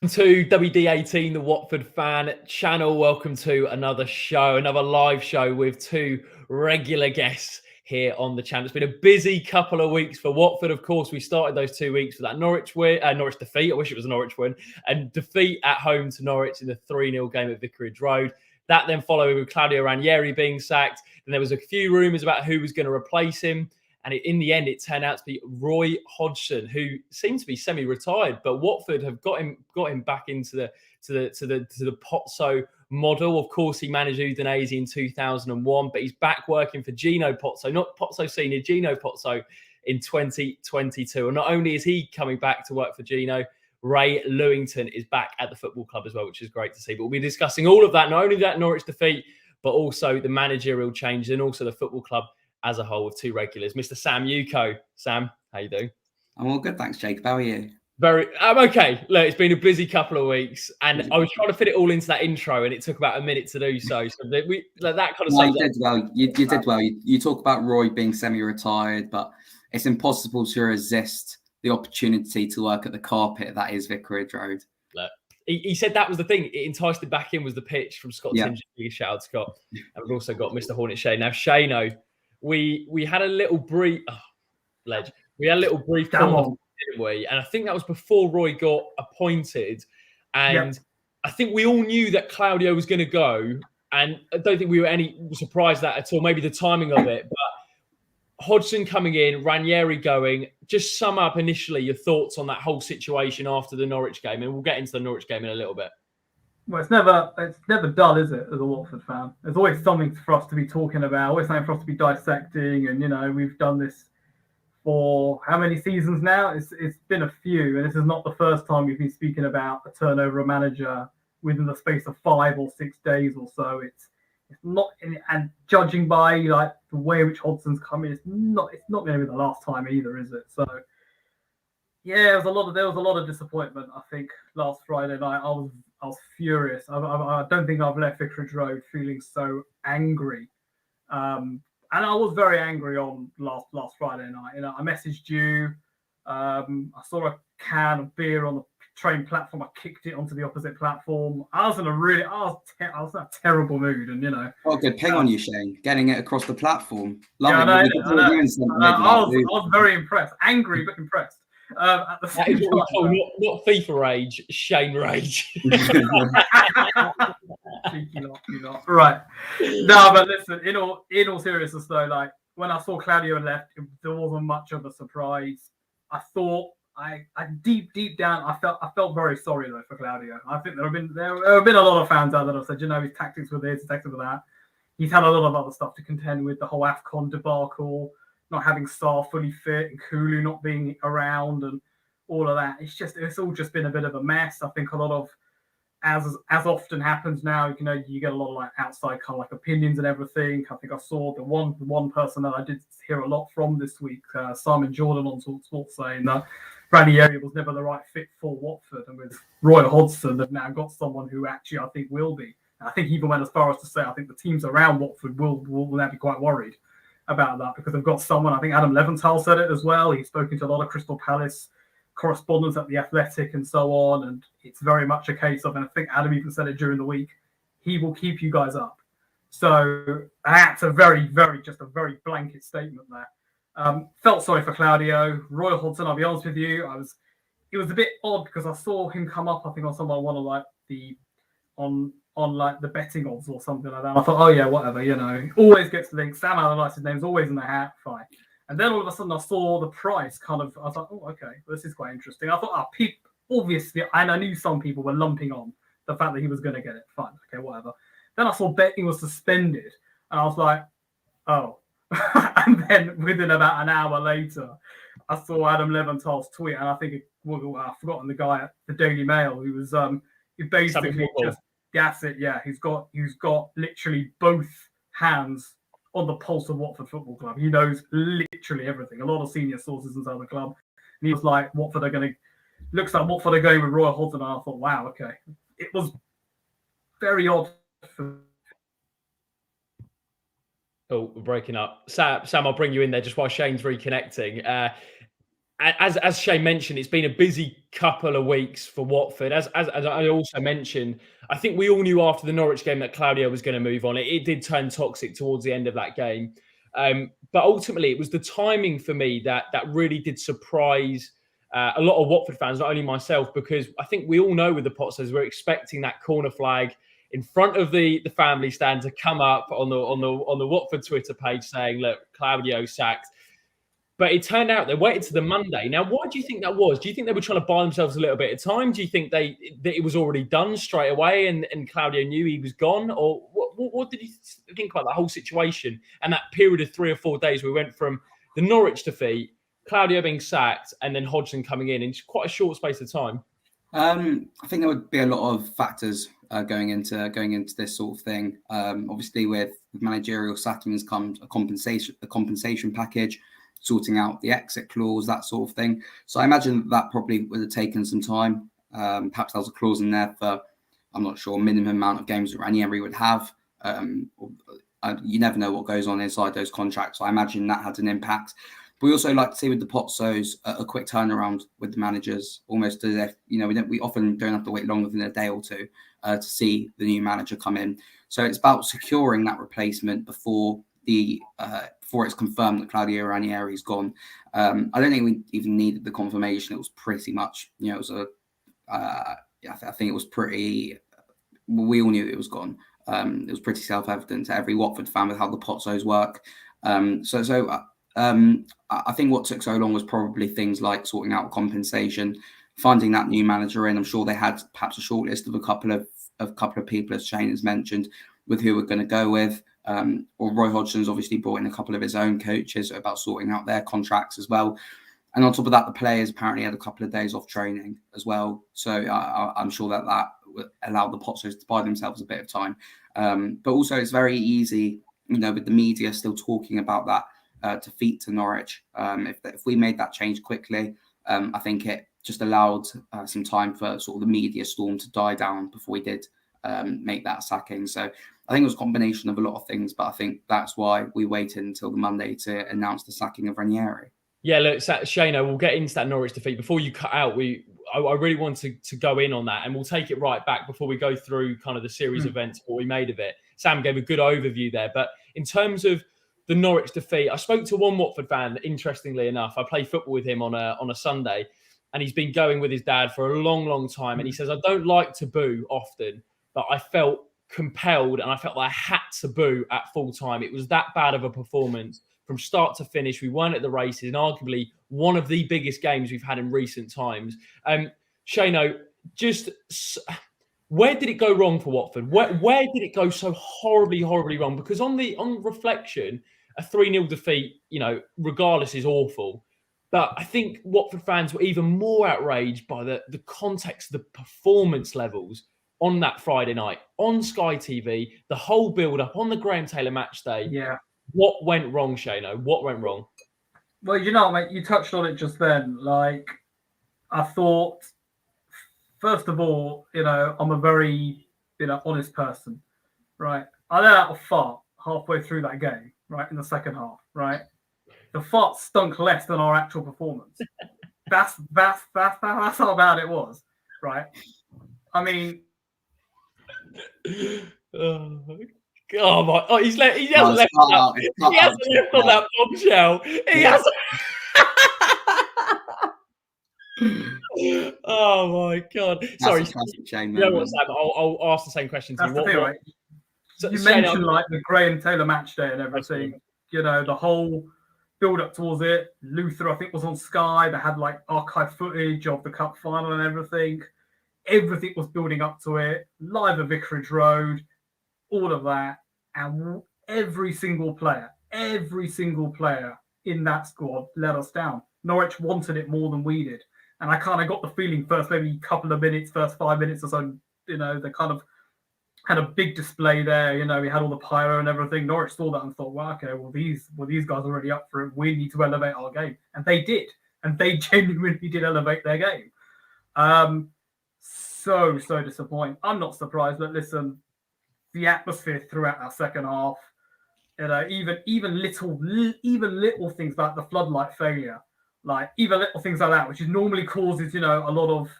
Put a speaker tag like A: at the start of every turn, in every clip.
A: To WD18, the Watford fan channel. Welcome to another show, another live show with two regular guests here on the channel. It's been a busy couple of weeks for Watford. Of course, we started those 2 weeks with that Norwich defeat. I wish it was a Norwich win, and defeat at home to Norwich in the 3-0 game at Vicarage Road. That then followed with Claudio Ranieri being sacked. And there was a few rumours about who was going to replace him. And in the end, it turned out to be Roy Hodgson, who seemed to be semi-retired, but Watford have got him back into the Pozzo model. Of course, he managed Udinese in 2001, but he's back working for Gino Pozzo, not Pozzo Senior, Gino Pozzo in 2022. And not only is he coming back to work for Gino, Ray Lewington is back at the football club as well, which is great to see. But we'll be discussing all of that, not only that Norwich defeat, but also the managerial changes and also the football club as a whole with two regulars. Mr. Sam Yuko. Sam, how you doing?
B: I'm all good, thanks, Jacob. How are you?
A: I'm okay. Look, it's been a busy couple of weeks, and I was trying to fit it all into that intro, and it took about a minute to do so. So that kind of
B: you did well. You did well. You talk about Roy being semi-retired, but it's impossible to resist the opportunity to work at the carpet that is Vicarage Road.
A: Look, he said that was the thing. It enticed him back in was the pitch from Scott Tinge. Shout out Scott. And we've also got Mr. Hornet Shane. Now, Shano, we had a little brief. We had a little brief call, didn't we? And I think that was before Roy got appointed. And I think we all knew that Claudio was going to go. And I don't think we were surprised at that at all. Maybe the timing of it. But Hodgson coming in, Ranieri going. Just sum up initially your thoughts on that whole situation after the Norwich game. And we'll get into the Norwich game in a little bit.
C: Well, it's never dull, is it, as a Watford fan? There's always something for us to be talking about, always something for us to be dissecting. And, we've done this for how many seasons now? It's been a few, and this is not the first time we've been speaking about a turnover of manager within the space of 5 or 6 days or so. It's not, and judging by the way in which Hodgson's come in, it's not going to be the last time either, is it? So yeah, there was a lot of disappointment. I think last Friday night I was furious. I don't think I've left Vicarage Road feeling so angry. And I was very angry on last Friday night. I messaged you. I saw a can of beer on the train platform. I kicked it onto the opposite platform. I was in a terrible mood, and
B: Oh, good ping on you, Shane. Getting it across the platform.
C: Lovely. I was very impressed. Angry but impressed. At the same time,
A: not FIFA rage, Shane rage.
C: Right. No, but listen, in all seriousness though, when I saw Claudio left, there wasn't much of a surprise. I thought I deep down I felt very sorry though for Claudio. I think there have been a lot of fans out there that have said, his tactics were this, his tactics were that. He's had a lot of other stuff to contend with, the whole AFCON debacle, not having Sarr fully fit, and Kulu not being around, and all of that. It's all just been a bit of a mess. I think a lot of, as often happens now, you get a lot of outside kind of opinions and everything. I think I saw the one person that I did hear a lot from this week, Simon Jordan on TalkSport, saying that Ranieri was never the right fit for Watford, and with Roy Hodgson, they've now got someone who actually I think will be. And I think he even went as far as to say I think the teams around Watford will now be quite worried about that, because they've got someone. I think Adam Leventhal said it as well. He's spoken to a lot of Crystal Palace correspondents at The Athletic and so on, and it's very much a case of, and I think Adam even said it during the week, he will keep you guys up. So that's a very, very, just a very blanket statement there. Felt sorry for Claudio. Roy Hodgson, I'll be honest with you, it was a bit odd because I saw him come up, I think on someone one of the betting odds or something like that. I thought, oh yeah, whatever, always gets linked. Sam Allardyce's name's always in the hat, fine. And then all of a sudden I saw the price I was like, oh, okay, this is quite interesting. I thought, obviously, and I knew some people were lumping on the fact that he was going to get it. Fine, okay, whatever. Then I saw betting was suspended, and I was like, oh. And then within about an hour later, I saw Adam Leventhal's tweet, and I think I've forgotten the guy at the Daily Mail who was he basically just it. Yeah, he's got literally both hands on the pulse of Watford Football Club. He knows literally everything. A lot of senior sources inside the club. And he was like, looks like Watford are going with Roy Hodgson. And I thought, wow, okay. It was very odd.
A: Oh, we're breaking up. Sam, I'll bring you in there just while Shane's reconnecting. as Shay mentioned, it's been a busy couple of weeks for Watford. As I also mentioned, I think we all knew after the Norwich game that Claudio was going to move on. It did turn toxic towards the end of that game. But ultimately, it was the timing for me that really did surprise a lot of Watford fans, not only myself, because I think we all know with the Potters, we're expecting that corner flag in front of the family stand to come up on the Watford Twitter page saying, "Look, Claudio sacked." But it turned out they waited to the Monday. Now, why do you think that was? Do you think they were trying to buy themselves a little bit of time? Do you think that it was already done straight away and Claudio knew he was gone? Or what did you think about that whole situation and that period of 3 or 4 days we went from the Norwich defeat, Claudio being sacked, and then Hodgson coming in quite a short space of time?
B: I think there would be a lot of factors going into this sort of thing. Obviously, with managerial sackings comes a compensation package, sorting out the exit clause, that sort of thing. So I imagine that probably would have taken some time. Perhaps there was a clause in there for, I'm not sure, minimum amount of games that Ranieri would have. You never know what goes on inside those contracts. So I imagine that had an impact. But we also like to see with the Pozzos a quick turnaround with the managers, almost as if, we often don't have to wait longer than a day or two to see the new manager come in. So it's about securing that replacement before it's confirmed that Claudio Ranieri is gone. I don't think we even needed the confirmation. It was pretty much, I think it was pretty. We all knew it was gone. It was pretty self-evident to every Watford fan with how the Pozzos work. I think what took so long was probably things like sorting out compensation, finding that new manager in. I'm sure they had perhaps a short list of a couple of people, as Shane has mentioned, with who we're going to go with. Or Roy Hodgson's obviously brought in a couple of his own coaches about sorting out their contracts as well. And on top of that, the players apparently had a couple of days off training as well. So I'm sure that allowed the Pozzos to buy themselves a bit of time. But also it's very easy, with the media still talking about that defeat to Norwich. If we made that change quickly, I think it just allowed some time for sort of the media storm to die down before we did make that sacking. So I think it was a combination of a lot of things, but I think that's why we waited until the Monday to announce the sacking of Ranieri.
A: Yeah, look, Shana, we'll get into that Norwich defeat. Before you cut out, I really want to go in on that, and we'll take it right back before we go through kind of the series events, what we made of it. Sam gave a good overview there, but in terms of the Norwich defeat, I spoke to one Watford fan, interestingly enough. I play football with him on a Sunday, and he's been going with his dad for a long, long time, and he says, I don't like to boo often, but I felt compelled and I felt like I had to boo at full time. It was that bad of a performance from start to finish. We weren't at the races, and arguably one of the biggest games we've had in recent times. Shano, just where did it go wrong for Watford? Where did it go so horribly, horribly wrong? Because on reflection, a 3-0 defeat, regardless, is awful. But I think Watford fans were even more outraged by the context, the performance levels on that Friday night, on Sky TV, the whole build-up, on the Graham Taylor match day.
C: Yeah.
A: What went wrong, Shano? What went wrong?
C: Well, mate, you touched on it just then. Like, I thought, first of all, I'm a very, honest person, right? I let out a fart halfway through that game, right, in the second half, right? The fart stunk less than our actual performance. That's how bad it was, right? I mean,
A: oh my! Oh, he hasn't left on that bombshell. He hasn't. Oh my God! Sorry,
B: Shame,
A: what's that? I'll ask the same question to you.
C: That's the thing, right? You mentioned like the Graham Taylor match day and everything. The whole build up towards it. Luther, I think, was on Sky. They had like archive footage of the cup final and everything. Everything was building up to it. Live at Vicarage Road, all of that. And every single player in that squad let us down. Norwich wanted it more than we did. And I kind of got the feeling first 5 minutes or so, they kind of had a big display there. We had all the pyro and everything. Norwich saw that and thought, well, okay, these guys are already up for it. We need to elevate our game. And they did. And they genuinely did elevate their game. So disappointing. I'm not surprised, but listen, the atmosphere throughout that second half, even little things like the floodlight failure Like even little things like that, which is normally causes, a lot of,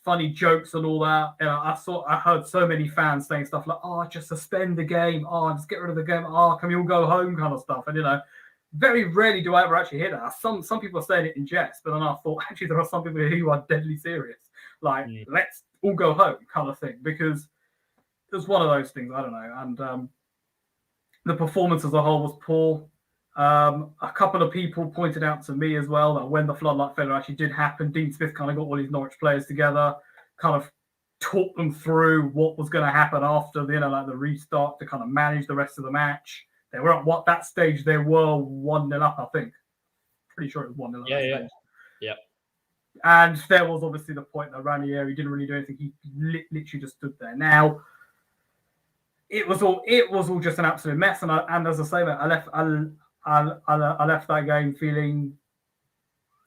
C: funny jokes and all that. I heard so many fans saying stuff like, "Oh, just suspend the game. Oh, just get rid of the game. Oh, can we all go home?" kind of stuff. And very rarely do I ever actually hear that. Some people are saying it in jest, but then I thought actually there are some people who are deadly serious. Like, let's all go home kind of thing, because it was one of those things. I don't know. And the performance as a whole was poor. A couple of people pointed out to me as well that when the floodlight failure actually did happen, Dean Smith kind of got all his Norwich players together, kind of talked them through what was going to happen after the restart to kind of manage the rest of the match. They were at that stage, they were 1-0 up, I think. Pretty sure it was 1-0 up.
A: Yeah.
C: And there was obviously the point that Ranieri didn't really do anything. He literally just stood there. Now, it was all just an absolute mess. And as I say, I left that game feeling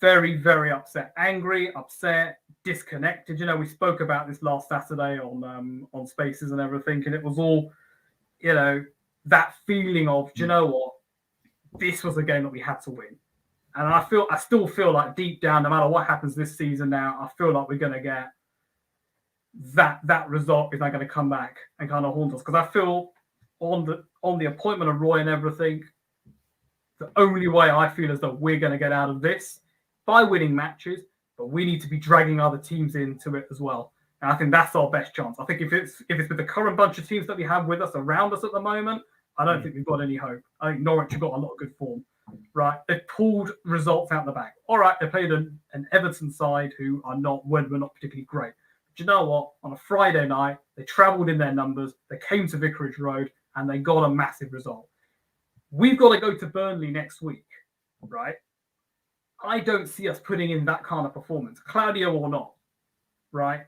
C: very, very upset, angry, upset, disconnected. We spoke about this last Saturday on Spaces and everything, and it was all, that feeling of, do you know what? This was a game that we had to win. And I still feel like deep down, no matter what happens this season now, I feel like we're going to get that result is not going to come back and kind of haunt us. Because I feel on the appointment of Roy and everything, the only way I feel is that we're going to get out of this by winning matches, but we need to be dragging other teams into it as well. And I think that's our best chance. I think if it's with the current bunch of teams that we have with us around us at the moment, I don't think we've got any hope. I think Norwich have got a lot of good form. Right, they've pulled results out the bag. All right, they played an Everton side who were not particularly great. But you know what? On a Friday night, they travelled in their numbers, they came to Vicarage Road, and they got a massive result. We've got to go to Burnley next week, right? I don't see us putting in that kind of performance, Claudio or not, right?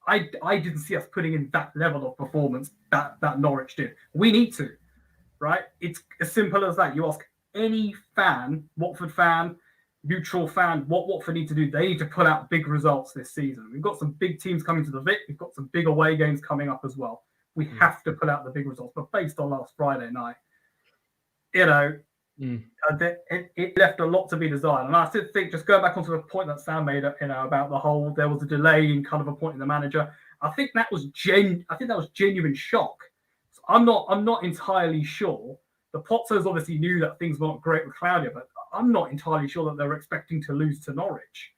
C: I didn't see us putting in that level of performance that Norwich did. We need to, right? It's as simple as that. You ask any fan, Watford fan, neutral fan, what Watford need to do, they need to put out big results this season. We've got some big teams coming to the Vic. We've got some big away games coming up as well. We have to put out the big results. But based on last Friday night, it left a lot to be desired. And I still think, just going back onto the point that Sam made, about the whole, there was a delay in kind of appointing the manager. I think that was genuine shock. So I'm not entirely sure. The Pozzos obviously knew that things weren't great with Claudio, but I'm not entirely sure that they were expecting to lose to Norwich.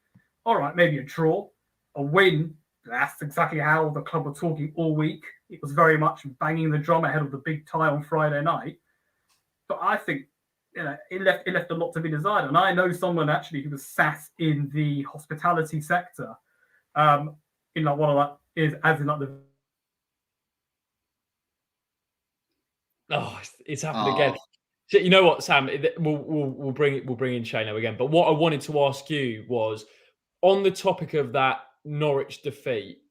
C: All right, maybe a draw, a win. That's exactly how the club were talking all week. It was very much banging the drum ahead of the big tie on Friday night. But I think it left a lot to be desired. And I know someone actually who was sat in the hospitality sector, one of that is as in the.
A: Oh, it's happened again. So, you know what, Sam? We'll bring in Shano again. But what I wanted to ask you was, on the topic of that Norwich defeat,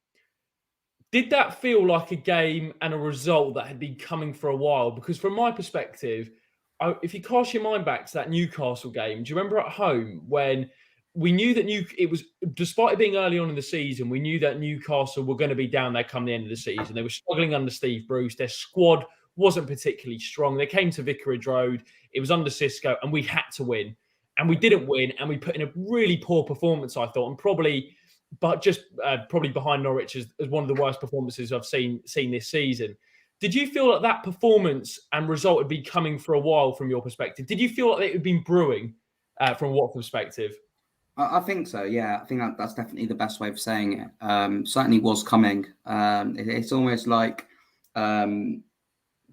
A: did that feel like a game and a result that had been coming for a while? Because from my perspective, if you cast your mind back to that Newcastle game, do you remember at home when we knew that it was, despite it being early on in the season, we knew that Newcastle were going to be down there come the end of the season. They were struggling under Steve Bruce. Their squad wasn't particularly strong. They came to Vicarage Road. It was under Xisco, and we had to win. And we didn't win, and we put in a really poor performance, I thought, and probably behind Norwich as one of the worst performances I've seen this season. Did you feel like that performance and result had been coming for a while from your perspective? Did you feel like it had been brewing from what perspective?
B: I think so, yeah. I think that's definitely the best way of saying it. Certainly was coming. It's almost like,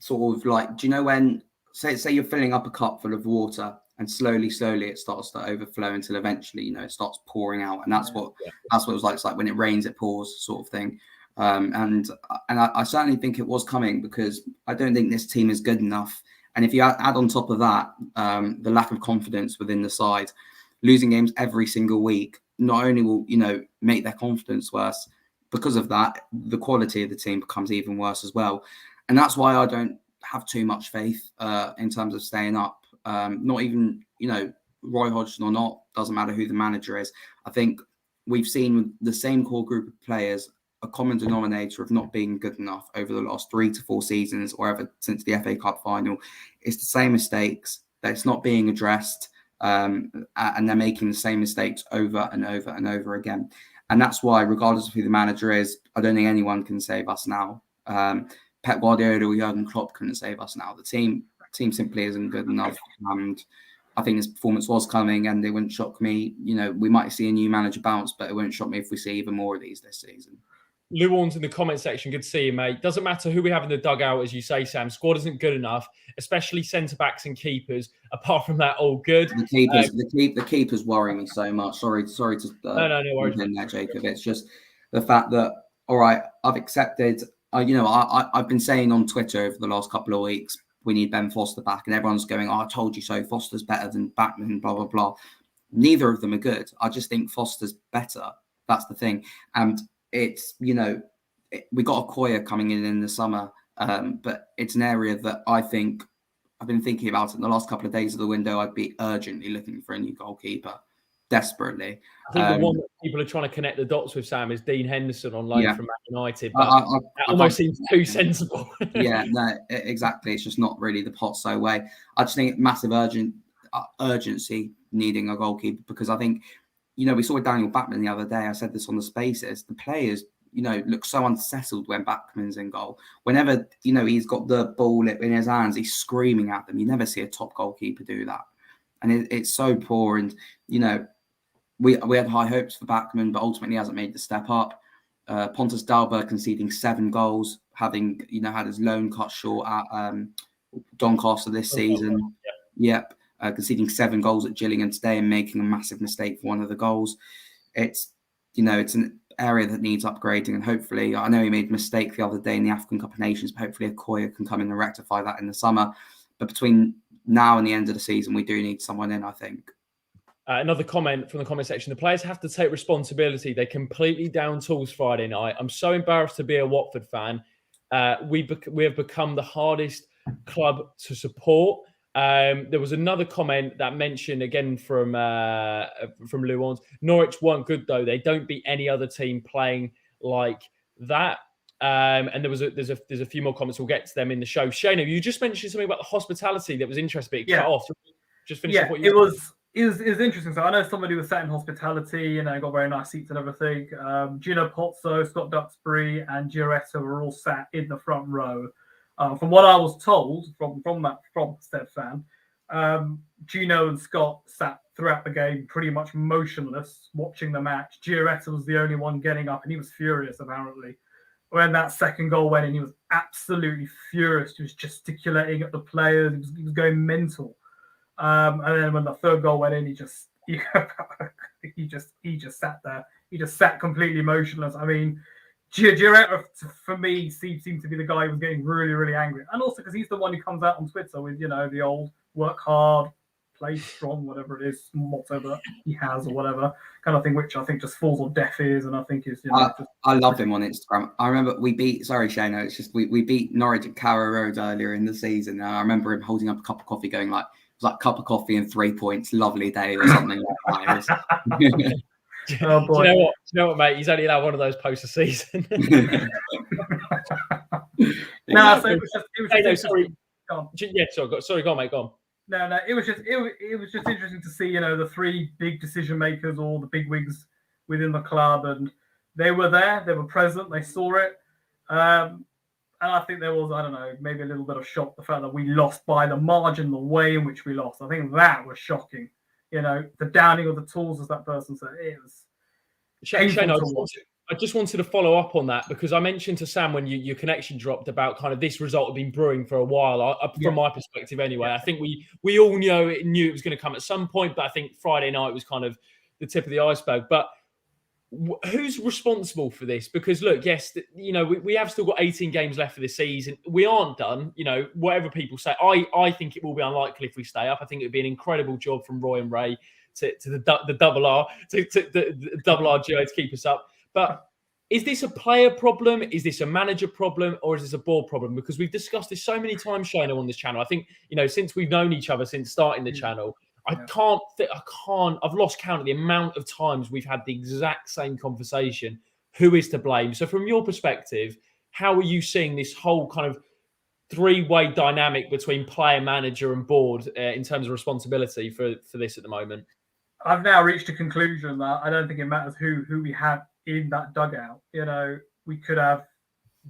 B: sort of like, do you know when, say you're filling up a cup full of water and slowly it starts to overflow until eventually, it starts pouring out. And that's what it was like. It's like when it rains, it pours sort of thing. And I certainly think it was coming, because I don't think this team is good enough. And if you add on top of that, the lack of confidence within the side, losing games every single week, not only will, make their confidence worse, because of that, the quality of the team becomes even worse as well. And that's why I don't have too much faith in terms of staying up. Not even, Roy Hodgson or not, doesn't matter who the manager is. I think we've seen the same core group of players, a common denominator of not being good enough over the last 3 to 4 seasons, or ever since the FA Cup final. It's the same mistakes. That's not being addressed. and they're making the same mistakes over and over and over again. And that's why, regardless of who the manager is, I don't think anyone can save us now. Pep Guardiola or Jurgen Klopp couldn't save us now. The team simply isn't good enough. And I think his performance was coming, and it wouldn't shock me. We might see a new manager bounce, but it won't shock me if we see even more of these this season.
A: Luan's in the comment section. Good to see you, mate. Doesn't matter who we have in the dugout, as you say, Sam. Squad isn't good enough, especially centre-backs and keepers. Apart from that, all good.
B: The keepers worry me so much. Sorry to
A: no worries.
B: There, Jacob. It's just the fact that, all right, I've accepted. I've been saying on Twitter over the last couple of weeks, we need Ben Foster back, and everyone's going, "Oh, I told you so. Foster's better than Bachmann." Blah blah blah. Neither of them are good. I just think Foster's better. That's the thing, and it's we got Okoye coming in the summer, but it's an area that I think I've been thinking about it in the last couple of days of the window. I'd be urgently looking for a new goalkeeper, desperately.
A: I think the one that people are trying to connect the dots with, Sam, is Dean Henderson on loan from Man United. But that almost seems too sensible.
B: Yeah, no, exactly. It's just not really the pot so way. I just think massive urgency needing a goalkeeper, because I think, we saw with Daniel Bachmann the other day. I said this on the Spaces. The players, look so unsettled when Bachmann's in goal. Whenever, he's got the ball in his hands, he's screaming at them. You never see a top goalkeeper do that. And it's so poor. And, we had high hopes for Bachmann, but ultimately hasn't made the step up. Pontus Dahlberg conceding 7 goals, having, had his loan cut short at Doncaster this season. Yep. Conceding 7 goals at Gillingham today and making a massive mistake for one of the goals. It's an area that needs upgrading, and hopefully, I know he made a mistake the other day in the African Cup of Nations, but hopefully Okoye can come in and rectify that in the summer. But between now and the end of the season, we do need someone in, I think.
A: Another comment from the comment section. The players have to take responsibility. They completely down tools Friday night. I'm so embarrassed to be a Watford fan. We have become the hardest club to support. There was another comment that mentioned again from Luan's. Norwich weren't good though. They don't beat any other team playing like that. And there's a few more comments. We'll get to them in the show. Shana, you just mentioned something about the hospitality that was interesting, but it cut off. Just finish up what you said.
C: It was interesting. So I know somebody was sat in hospitality, got very nice seats and everything. Gino Pozzo, Scott Duxbury, and Gioretta were all sat in the front row. From what I was told from said fan, Gino and Scott sat throughout the game pretty much motionless, watching the match. Gioretta was the only one getting up, and he was furious apparently. When that second goal went in, he was absolutely furious. He was gesticulating at the players. He was going mental. And then when the third goal went in, he just sat there. He just sat completely motionless. I mean, Gioretta, for me, seemed to be the guy who was getting really, really angry. And also because he's the one who comes out on Twitter with, the old work hard, play strong, whatever it is, motto that he has or whatever kind of thing, which I think just falls on deaf ears. And I think is,
B: I love him on Instagram. I remember we beat Norwich at Carrow Road earlier in the season. And I remember him holding up a cup of coffee going like, it was like a cup of coffee and 3 points, lovely day or something like that.
C: Oh, boy.
A: Do you know what, mate? He's only allowed one of those posts a season.
C: So it was just
A: sorry. Yeah, sorry, go on, mate, go on.
C: No, it was just interesting to see, the 3 big decision makers, all the big wigs within the club, and they were there, they were present, they saw it. And I think there was, I don't know, maybe a little bit of shock, the fact that we lost by the margin, the way in which we lost. I think that was shocking. The downing of the tools, as that person said, it was
A: Shane, I just wanted to follow up on that, because I mentioned to Sam when your connection dropped about kind of this result had been brewing for a while, from my perspective anyway. I think we all knew it was going to come at some point, but I think Friday night was kind of the tip of the iceberg. But who's responsible for this? Because look, yes, we have still got 18 games left for this season. We aren't done. Whatever people say, I think it will be unlikely if we stay up. I think it would be an incredible job from Roy and Ray to the double R to the double R duo to keep us up. But is this a player problem? Is this a manager problem? Or is this a board problem? Because we've discussed this so many times, Shana, on this channel. I think since we've known each other since starting the channel. I've lost count of the amount of times we've had the exact same conversation. Who is to blame? So from your perspective, how are you seeing this whole kind of three-way dynamic between player, manager, and board in terms of responsibility for this at the moment?
C: I've now reached a conclusion that I don't think it matters who we have in that dugout. You know, we could have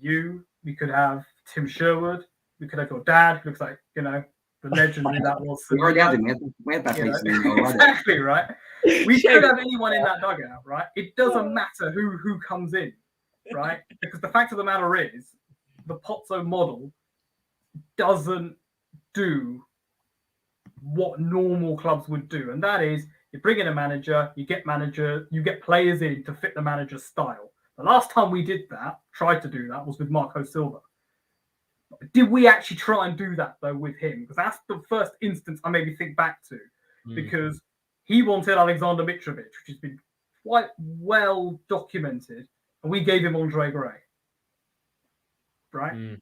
C: you, we could have Tim Sherwood, we could have your dad, who looks like, you know, the legend that was.
B: We already had him. We had that
C: exactly, right? We could have anyone in that dugout, right? It doesn't matter who comes in, right? Because the fact of the matter is, the Pozzo model doesn't do what normal clubs would do, and that is you bring in a manager, you get players in to fit the manager's style. The last time we did that, tried to do that, was with Marco Silva. Did we actually try and do that though with him? Because that's the first instance I maybe think back to, because he wanted Alexander Mitrovic, which has been quite well documented, and we gave him Andre Gray. Right?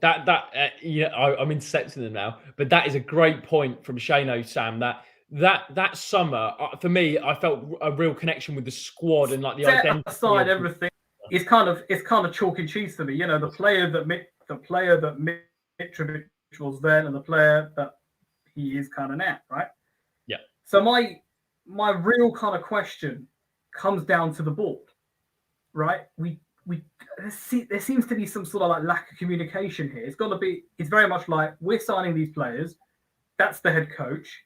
A: I'm intercepting them now, but that is a great point from Shano, Sam. That summer, for me, I felt a real connection with the squad and like the identity.
C: Aside everything, it's kind of chalk and cheese for me. You know, the player that Mitrovic was then, and the player that he is kind of now, right?
A: Yeah.
C: So my real kind of question comes down to the board, right? There seems to be some sort of like lack of communication here. It's very much like, we're signing these players. That's the head coach.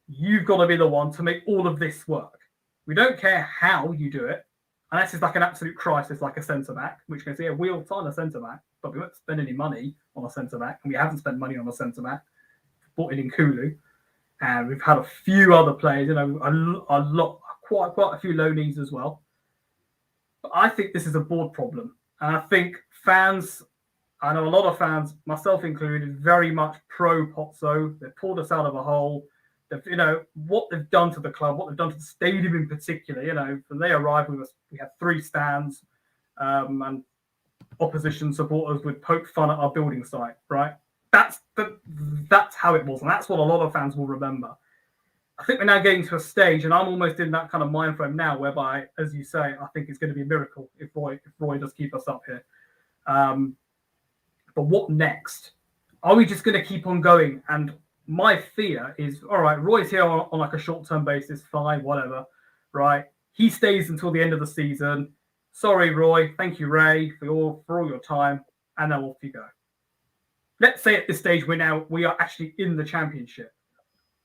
C: You've got to be the one to make all of this work. We don't care how you do it. Unless it's like an absolute crisis, like a centre-back, which can say, yeah, we'll sign a centre-back, but we won't spend any money on a centre-back. And we haven't spent money on a centre-back. Bought in Kulu. And we've had a few other players, you know, quite a few loanees as well. But I think this is a board problem. And I think fans, I know a lot of fans, myself included, very much pro Pozzo. They pulled us out of a hole. You know, what they've done to the club, what they've done to the stadium in particular. You know, when they arrived, we had 3 stands, and opposition supporters would poke fun at our building site, right? That's how it was. And that's what a lot of fans will remember. I think we're now getting to a stage, and I'm almost in that kind of mind frame now, whereby, as you say, I think it's going to be a miracle if Roy does keep us up here. But what next? Are we just going to keep on going? And my fear is, all right, Roy's here on like a short-term basis, fine, whatever, right? He stays until the end of the season. Sorry, Roy. Thank you, Ray, for all your time, and then off you go. Let's say at this stage we are actually in the Championship.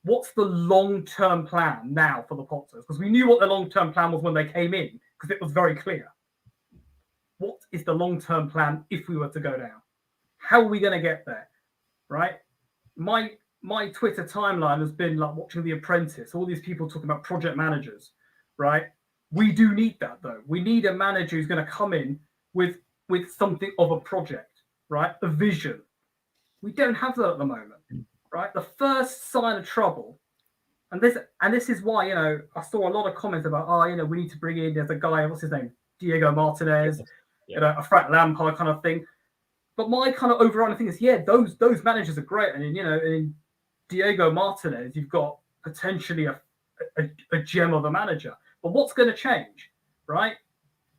C: What's the long-term plan now for the Potters? Because we knew what the long-term plan was when they came in, because it was very clear. What is the long-term plan if we were to go down? How are we going to get there? Right? My Twitter timeline has been like watching The Apprentice, all these people talking about project managers, right? We do need that, though. We need a manager who's going to come in with something of a project, right? A vision. We don't have that at the moment. Right, the first sign of trouble, and this is why, you know, I saw a lot of comments about, you know, we need to bring in, there's a guy, what's his name, Diego Martinez, you know, a Frank Lampard kind of thing. But my kind of overriding thing is, yeah, those managers are great, and you know, in Diego Martinez, you've got potentially a gem of a manager. But what's going to change, right?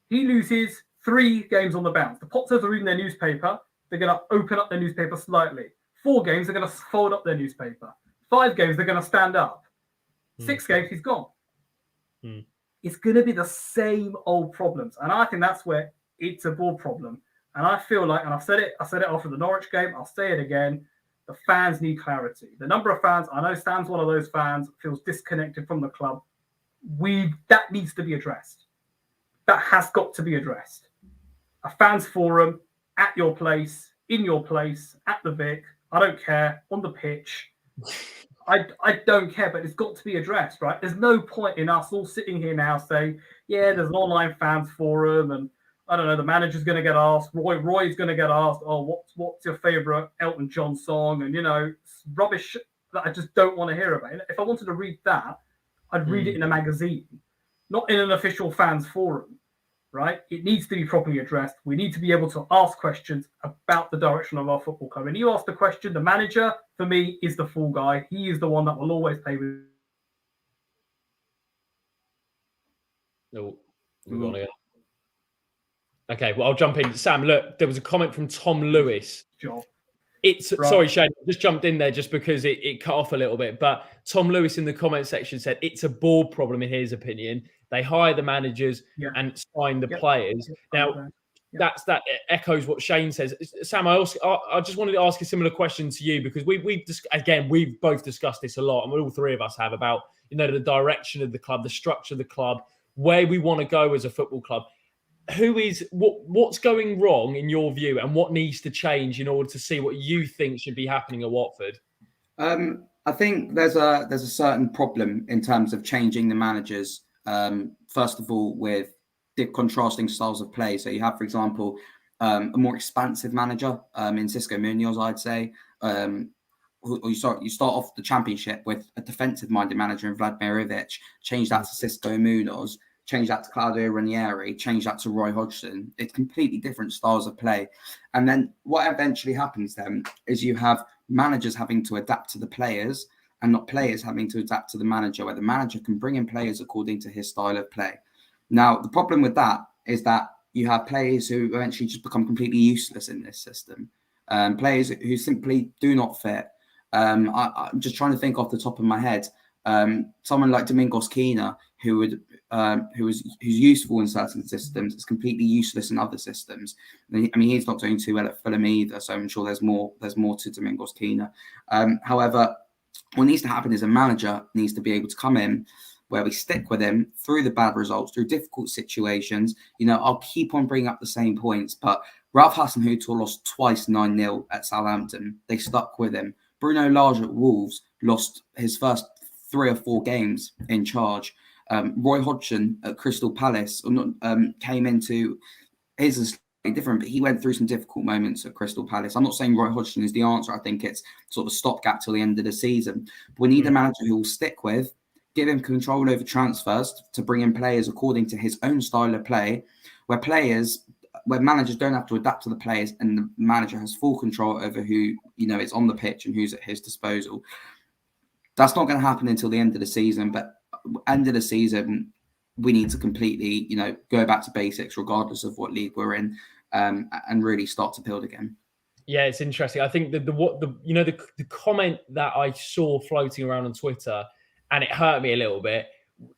C: He loses 3 games on the bounce. The Potters are reading their newspaper. They're going to open up their newspaper slightly. 4 games, they're going to fold up their newspaper. 5 games, they're going to stand up. 6 games, he's gone. It's going to be the same old problems. And I think that's where it's a board problem. And I feel like, and I said it after the Norwich game, I'll say it again, the fans need clarity. The number of fans, I know Sam's one of those fans, feels disconnected from the club. That needs to be addressed. That has got to be addressed. A fans forum at your place, in your place, at the Vic, I don't care, on the pitch. I don't care, but it's got to be addressed, right? There's no point in us all sitting here now saying, yeah, there's an online fans forum, and I don't know, the manager's going to get asked, Roy's going to get asked, oh, what's your favourite Elton John song? And, you know, rubbish that I just don't want to hear about. If I wanted to read that, I'd read it in a magazine, not in an official fans forum. Right? It needs to be properly addressed. We need to be able to ask questions about the direction of our football club. And you ask the question, the manager, for me, is the fool guy. He is the one that will always pay with.
A: No, we've gone again. Okay, well, I'll jump in. Sam, look, there was a comment from Tom Lewis.
C: Sure.
A: Sorry, Shane, I just jumped in there just because it cut off a little bit. But Tom Lewis in the comment section said it's a board problem in his opinion. They hire the managers and sign the players. Now, that echoes what Shane says. Sam, I just wanted to ask a similar question to you because we've both discussed this a lot, and all three of us have about the direction of the club, the structure of the club, where we want to go as a football club. What's going wrong in your view, and what needs to change in order to see what you think should be happening at Watford?
B: I think there's a certain problem in terms of changing the managers. First of all, with the contrasting styles of play. So you have, for example, a more expansive manager in Xisco Munoz, I'd say. You start off the championship with a defensive-minded manager in Vladimir Ivic, change that to Xisco Munoz, change that to Claudio Ranieri, change that to Roy Hodgson. It's completely different styles of play. And then what eventually happens then is you have managers having to adapt to the players and not players having to adapt to the manager, where the manager can bring in players according to his style of play. Now, the problem with that is that you have players who eventually just become completely useless in this system. Players who simply do not fit. I'm just trying to think off the top of my head. Someone like Domingos Quina, who's useful in certain systems, is completely useless in other systems. I mean, he's not doing too well at Fulham either, so I'm sure there's more to Domingos Quina. However, what needs to happen is a manager needs to be able to come in where we stick with him through the bad results, through difficult situations. I'll keep on bringing up the same points, but Ralph Hasenhüttl lost twice 9-0 at Southampton. They stuck with him. Bruno Lage at Wolves lost his first 3 or 4 games in charge. Roy Hodgson at Crystal Palace came into his is slightly different, but he went through some difficult moments at Crystal Palace. I'm not saying Roy Hodgson is the answer. I think it's sort of a stopgap till the end of the season. But we need a manager who will stick with, give him control over transfers to bring in players according to his own style of play, where managers don't have to adapt to the players and the manager has full control over who is on the pitch and who's at his disposal. That's not going to happen until the end of the season, but end of the season, we need to completely, go back to basics, regardless of what league we're in, and really start to build again.
A: Yeah, it's interesting. I think the comment that I saw floating around on Twitter, and it hurt me a little bit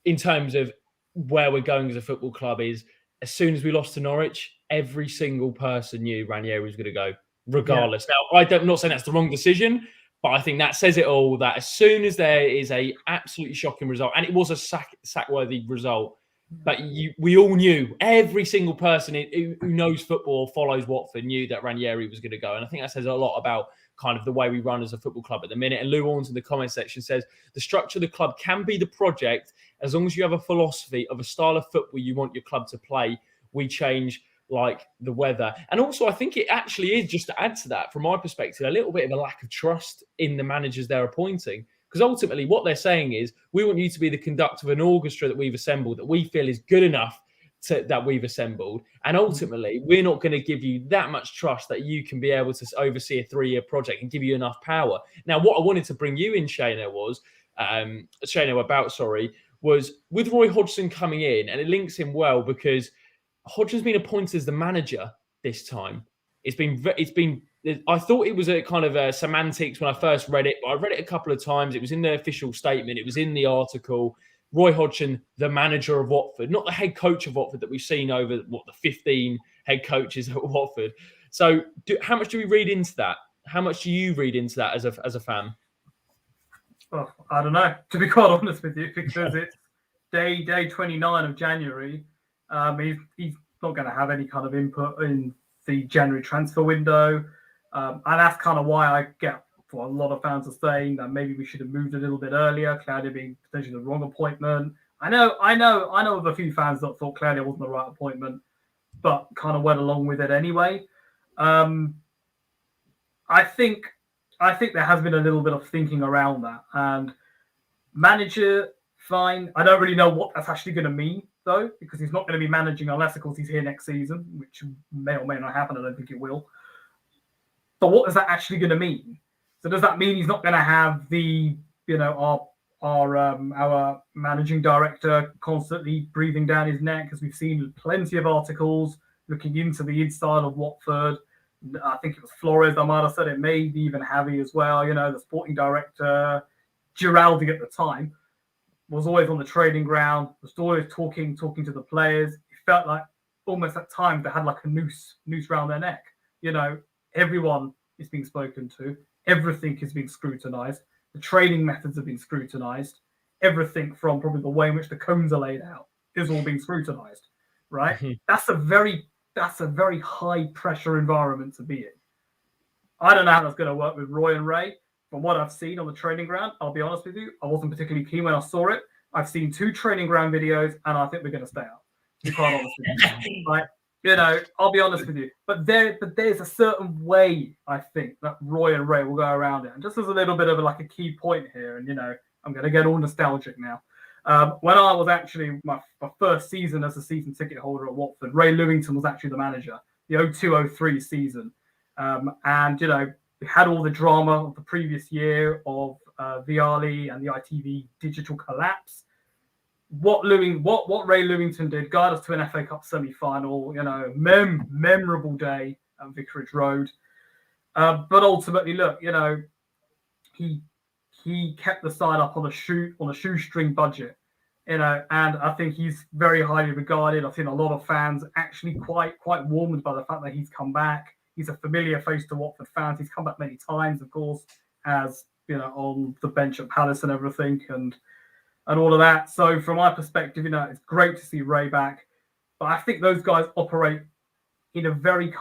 A: in terms of where we're going as a football club, is as soon as we lost to Norwich, every single person knew Ranieri was going to go, regardless. Yeah. Now, I'm not saying that's the wrong decision, but I think that says it all, that as soon as there is a absolutely shocking result, and it was a sack-worthy result, but we all knew, every single person who knows football or follows Watford knew that Ranieri was going to go. And I think that says a lot about kind of the way we run as a football club at the minute. And Lou Orns in the comment section says, the structure of the club can be the project as long as you have a philosophy of a style of football you want your club to play. We change like the weather. And also, I think it actually is, just to add to that, from my perspective, a little bit of a lack of trust in the managers they're appointing. Because ultimately what they're saying is, we want you to be the conductor of an orchestra that we've assembled, that we feel is good enough that we've assembled. And ultimately, we're not going to give you that much trust that you can be able to oversee a 3-year project and give you enough power. Now, what I wanted to bring you in, Shano, was with Roy Hodgson coming in, and it links him well because Hodgson's been appointed as the manager this time. It's been. I thought it was a kind of a semantics when I first read it, but I read it a couple of times. It was in the official statement. It was in the article. Roy Hodgson, the manager of Watford, not the head coach of Watford that we've seen over the 15 head coaches at Watford. So, how much do we read into that? How much do you read into that as a fan?
C: Oh, I don't know, to be quite honest with you, because it's day 29 of January. He's not going to have any kind of input in the January transfer window. And that's kind of why I get what a lot of fans are saying, that maybe we should have moved a little bit earlier, Claudio being potentially the wrong appointment. I know of a few fans that thought Claudio wasn't the right appointment, but kind of went along with it anyway. I think there has been a little bit of thinking around that. And manager, fine. I don't really know what that's actually going to mean, though, because he's not going to be managing unless, of course, he's here next season, which may or may not happen. I don't think it will. But what is that actually going to mean? So does that mean he's not going to have the, our managing director constantly breathing down his neck? Because we've seen plenty of articles looking into the inside of Watford. I think it was Flores, I might have said it, maybe even Javi as well. The sporting director, Giraldi at the time, was always on the training ground, was always talking to the players. It felt like almost at times they had like a noose around their neck. Everyone is being spoken to. Everything is being scrutinized. The training methods have been scrutinized. Everything from probably the way in which the cones are laid out is all being scrutinized, right? That's a very high pressure environment to be in. I don't know how that's going to work with Roy and Ray. From what I've seen on the training ground, I'll be honest with you, I wasn't particularly keen when I saw it. I've seen 2 training ground videos, and I think we're going to stay out. To be quite honest with you, like, I'll be honest with you. But there's a certain way I think that Roy and Ray will go around it. And just as a little bit of a key point here, and I'm going to get all nostalgic now. When I was actually my first season as a season ticket holder at Watford, Ray Lewington was actually the manager, the 02-03 season. And, we had all the drama of the previous year of Vialli and the ITV digital collapse. What Ray Lewington did, got us to an FA Cup semi-final, memorable day at Vicarage Road. But ultimately, look, he kept the side up on a shoestring budget, and I think he's very highly regarded. I've seen a lot of fans actually quite warmed by the fact that he's come back. He's a familiar face to Watford fans. He's come back many times, of course, as on the bench at Palace and everything, and all of that. So from my perspective, it's great to see Ray back, but I think those guys operate in a very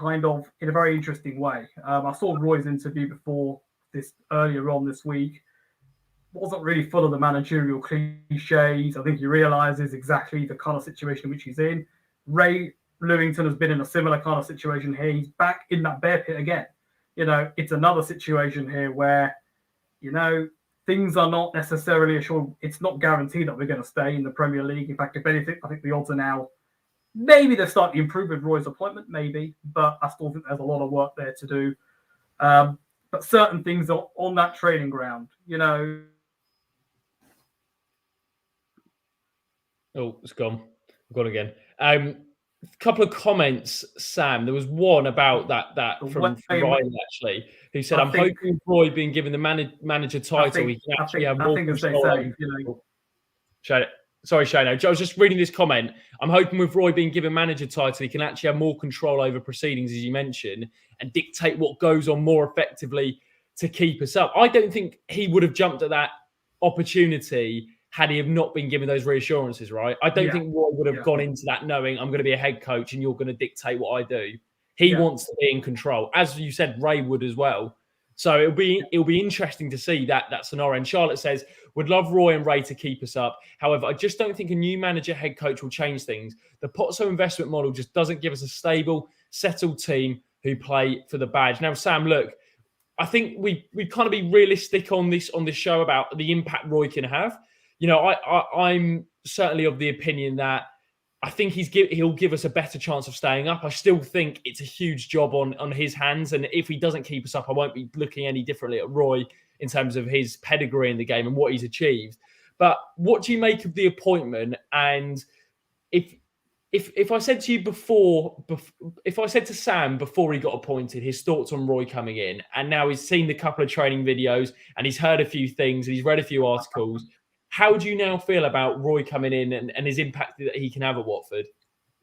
C: interesting way. I saw Roy's interview before this earlier on this week. Wasn't really full of the managerial cliches. I think he realizes exactly the kind of situation which he's in. Ray Lewington has been in a similar kind of situation here. He's back in that bear pit again. It's another situation here where, things are not necessarily assured. It's not guaranteed that we're going to stay in the Premier League. In fact, if anything, I think the odds are now, maybe they've slightly improved with Roy's appointment, maybe, but I still think there's a lot of work there to do. But certain things are on that training ground,
A: Oh, it's gone. Gone again. A couple of comments, Sam. There was one about that from Ryan, actually, who said, I'm hoping Roy being given the manager title, he can actually have more control. Sorry, Shane. I was just reading this comment. I'm hoping with Roy being given manager title, he can actually have more control over proceedings, as you mentioned, and dictate what goes on more effectively to keep us up. I don't think he would have jumped at that opportunity had he have not been given those reassurances, right? I don't think Roy would have gone into that knowing I'm going to be a head coach and you're going to dictate what I do. He wants to be in control. As you said, Ray would as well. So it'll be interesting to see that scenario. And Charlotte says, would love Roy and Ray to keep us up. However, I just don't think a new manager, head coach will change things. The Pozzo investment model just doesn't give us a stable, settled team who play for the badge. Now, Sam, look, I think we kind of be realistic on this show about the impact Roy can have. I'm certainly of the opinion that I think he'll give us a better chance of staying up. I still think it's a huge job on his hands. And if he doesn't keep us up, I won't be looking any differently at Roy in terms of his pedigree in the game and what he's achieved. But what do you make of the appointment? And if I said to you if I said to Sam before he got appointed, his thoughts on Roy coming in, and now he's seen the couple of training videos and he's heard a few things and he's read a few articles, how do you now feel about Roy coming in and his impact that he can have at Watford?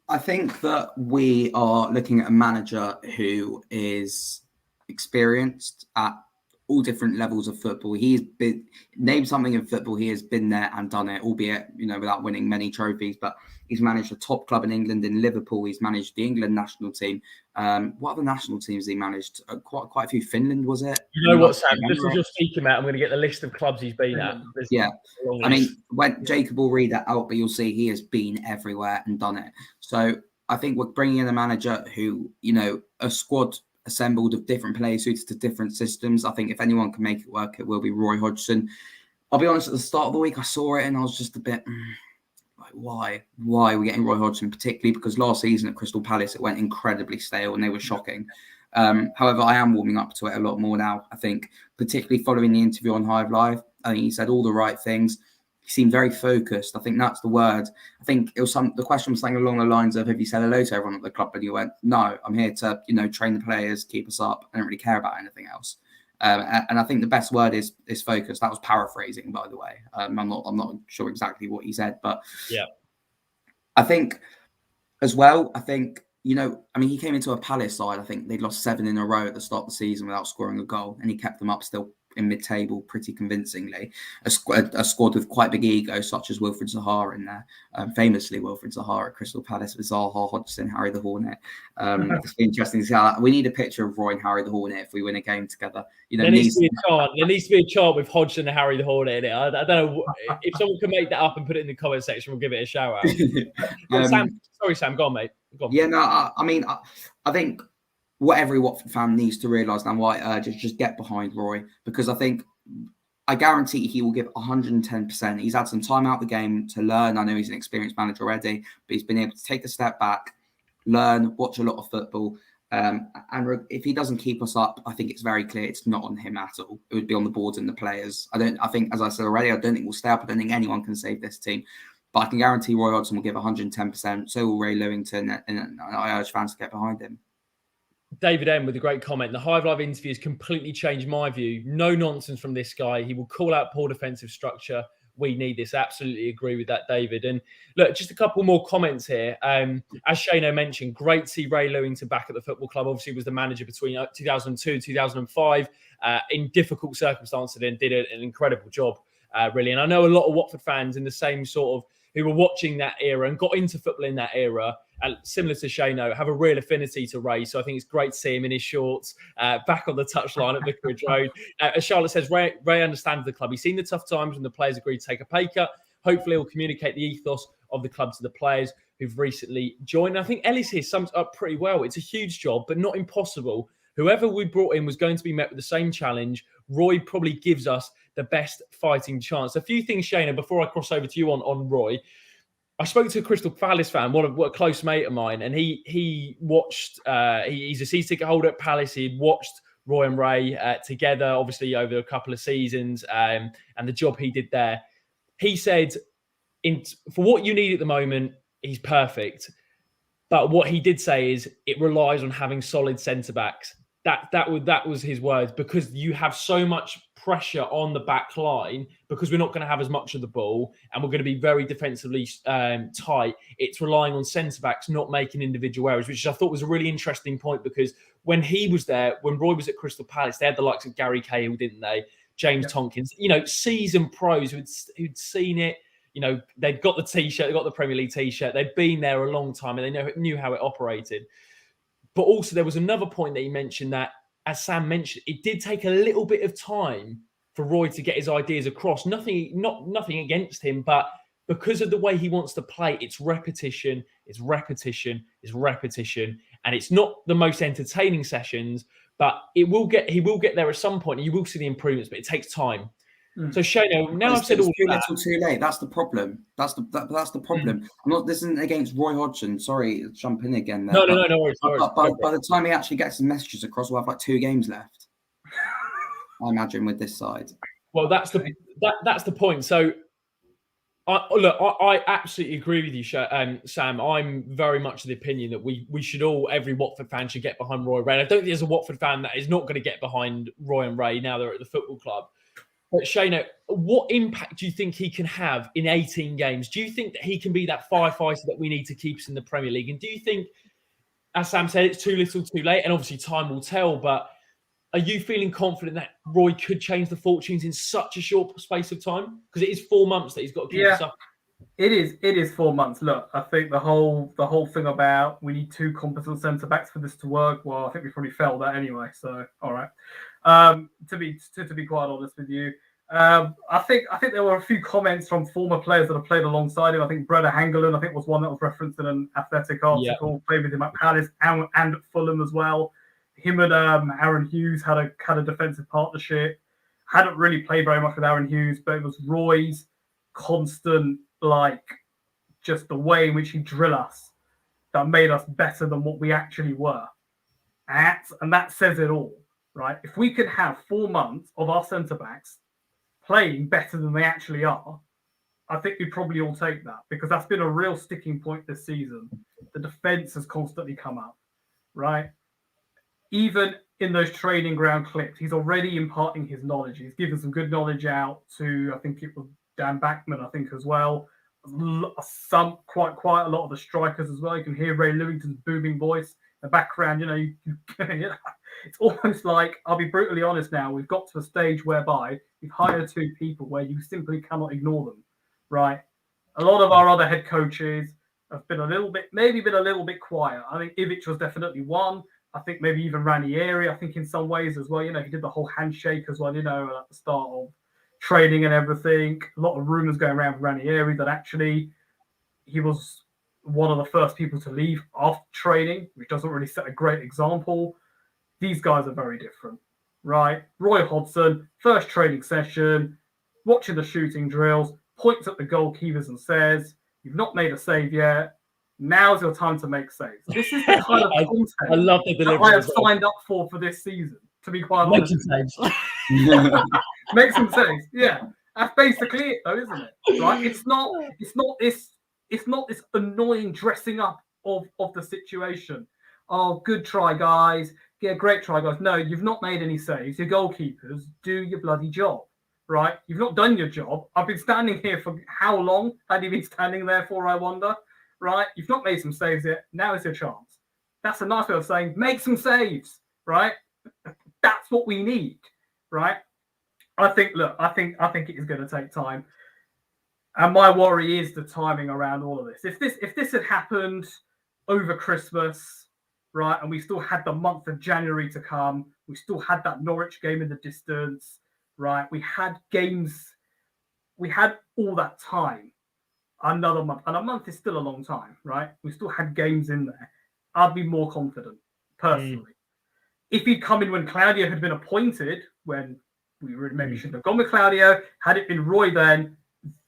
B: I think that we are looking at a manager who is experienced at all different levels of football. He's been, name something in football, he has been there and done it, albeit, without winning many trophies, but he's managed a top club in England, in Liverpool. He's managed the England national team. What other national teams he managed? Quite a few. Finland, was it?
A: You know what, Sam? Just as you're speaking about, I'm going to get the list of clubs he's been at.
B: I mean, Jacob will read that out, but you'll see he has been everywhere and done it. So I think we're bringing in a manager who, a squad assembled of different players suited to different systems. I think if anyone can make it work, it will be Roy Hodgson. I'll be honest, at the start of the week, I saw it and I was just a bit like, why? Why are we getting Roy Hodgson? Particularly because last season at Crystal Palace, it went incredibly stale and they were shocking. However, I am warming up to it a lot more now. I think, particularly following the interview on Hive Live, I think he said all the right things. he seemed very focused. I think that's the word. I think it was the question was something along the lines of, have you said hello to everyone at the club? And you went, no, I'm here to, train the players, keep us up. I don't really care about anything else. And I think the best word is focus. That was paraphrasing, by the way. I'm not sure exactly what he said, but
A: yeah,
B: I think as well, he came into a Palace side. I think they'd lost 7 in a row at the start of the season without scoring a goal, and he kept them up still in mid-table pretty convincingly. A squad with quite big egos, such as Wilfred Zaha in there. Famously, Wilfred Zaha at Crystal Palace with Zaha, Hodgson, Harry the Hornet. It's been interesting to see how we need a picture of Roy and Harry the Hornet if we win a game together.
A: There needs to be a chart. There needs to be a chart with Hodgson and Harry the Hornet in it. I don't know if someone can make that up and put it in the comment section. We'll give it a shout out. Sam, go on, mate. Go on.
B: Yeah, no, I think what every Watford fan needs to realise now, why I urge is just get behind Roy, because I guarantee he will give 110%. He's had some time out the game to learn. I know he's an experienced manager already, but he's been able to take a step back, learn, watch a lot of football. And if he doesn't keep us up, I think it's very clear it's not on him at all. It would be on the boards and the players. I think, as I said already, I don't think we'll stay up. I don't think anyone can save this team. But I can guarantee Roy Hodgson will give 110%. So will Ray Lewington, and I urge fans to get behind him.
A: David M with a great comment. The Hive Live interview has completely changed my view. No nonsense from this guy. He will call out poor defensive structure. We need this. Absolutely agree with that, David. And look, just a couple more comments here. As Shano mentioned, great to see Ray Lewington back at the football club. Obviously, was the manager between 2002 and 2005 in difficult circumstances and did an incredible job, really. And I know a lot of Watford fans in the same sort of who were watching that era and got into football in that era, similar to Shano, have a real affinity to Ray. So I think it's great to see him in his shorts, back on the touchline at Vicarage Road. As Charlotte says, Ray understands the club. He's seen the tough times when the players agreed to take a pay cut. Hopefully he'll communicate the ethos of the club to the players who've recently joined. I think Ellis here sums it up pretty well. It's a huge job, but not impossible. Whoever we brought in was going to be met with the same challenge. Roy probably gives us the best fighting chance. A few things, Shana, before I cross over to you on Roy. I spoke to a Crystal Palace fan, what a close mate of mine, and he watched, he's a season ticket holder at Palace. He'd watched Roy and Ray together, obviously, over a couple of seasons, and the job he did there. He said, for what you need at the moment, he's perfect. But what he did say is it relies on having solid centre-backs. That was his words, because you have so much pressure on the back line, because we're not going to have as much of the ball and we're going to be very defensively tight. It's relying on centre-backs not making individual errors, which I thought was a really interesting point, because when he was there, when Roy was at Crystal Palace, they had the likes of Gary Cahill, didn't they? James Tompkins, seasoned pros who'd seen it. They'd got the T-shirt, they got the Premier League T-shirt. They'd been there a long time and they knew how it operated. But also there was another point that he mentioned that, as Sam mentioned, it did take a little bit of time for Roy to get his ideas across. Nothing against him, but because of the way he wants to play, it's repetition, it's repetition, it's repetition. And it's not the most entertaining sessions, but he will get there at some point and you will see the improvements, but it takes time. So Shano, now I've said all
B: too
A: that.
B: little, too late. That's the problem. That's the problem. This isn't against Roy Hodgson. Sorry, jump in again there.
A: No worries.
B: By the time he actually gets his messages across, we'll have like 2 games left. I imagine with this side.
A: Well, that's the point. So, I absolutely agree with you, Sam. I'm very much of the opinion that we should every Watford fan should get behind Roy Ray. I don't think there's a Watford fan that is not going to get behind Roy and Ray now they're at the football club. But Shana, what impact do you think he can have in 18 games? Do you think that he can be that firefighter that we need to keep us in the Premier League? And do you think, as Sam said, it's too little, too late? And obviously time will tell, but are you feeling confident that Roy could change the fortunes in such a short space of time? Because it is 4 months that he's got to keep us up.
C: It is 4 months. Look, I think the whole thing about we need 2 competent centre backs for this to work. Well, I think we probably felt that anyway. So all right. To be quite honest with you, I think there were a few comments from former players that have played alongside him. I think Breda Hangeland, was one that was referenced in an Athletic article. Played with him at Palace and at Fulham as well. Him and Aaron Hughes had a defensive partnership. Hadn't really played very much with Aaron Hughes, but it was Roy's constant, just the way in which he drilled us that made us better than what we actually were. And that says it all, right? If we could have 4 months of our centre-backs playing better than they actually are, I think we probably all take that because that's been a real sticking point this season. The defense has constantly come up, right? Even in those training ground clips, he's already imparting his knowledge. He's given some good knowledge out to, I think it was Dan Backman, I think as well. Quite a lot of the strikers as well. You can hear Ray Lewington's booming voice in the background. It's almost like, I'll be brutally honest now, we've got to a stage whereby we've hired two people where you simply cannot ignore them, right? A lot of our other head coaches have been a little bit quiet. I think Ivic was definitely one. I think maybe even Ranieri, I think in some ways as well, he did the whole handshake as well, at the start of training and everything. A lot of rumors going around with Ranieri that actually he was one of the first people to leave after training, which doesn't really set a great example. These guys are very different, right? Roy Hodgson, first training session, watching the shooting drills, points at the goalkeepers and says, "You've not made a save yet. Now's your time to make saves." This is the kind of content
A: I love the delivery
C: that I have signed up for this season, to be quite honest. Make some saves. Yeah. That's basically it though, isn't it? Right? It's not this annoying dressing up of the situation. Oh, good try, guys. Yeah, great try, guys. No, you've not made any saves. Your goalkeepers, do your bloody job. Right? You've not done your job. I've been standing here for how long? Have you been standing there for, I wonder? Right? You've not made some saves yet. Now is your chance. That's a nice way of saying make some saves, right? That's what we need, right? I think it is going to take time. And my worry is the timing around all of this. If this had happened over Christmas, right, and we still had the month of January to come, we still had that Norwich game in the distance, right? We had games, we had all that time. Another month, and a month is still a long time, right? We still had games in there. I'd be more confident, personally. If he'd come in when Claudio had been appointed, when we maybe shouldn't have gone with Claudio, had it been Roy then,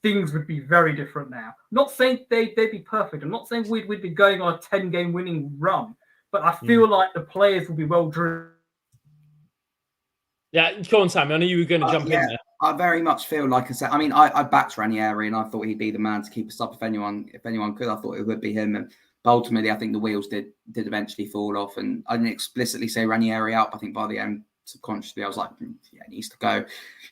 C: things would be very different now. Not saying they'd be perfect. I'm not saying we'd be going on a 10-game winning run, but I feel like the players will be well driven.
A: Yeah, go on, Sam. I know you were going to jump in there.
B: I very much feel like I said. I mean, I backed Ranieri, and I thought he'd be the man to keep us up if anyone could. I thought it would be him, but ultimately, I think the wheels did eventually fall off. And I didn't explicitly say Ranieri out. But I think by the end, subconsciously, I was like, yeah, he needs to go.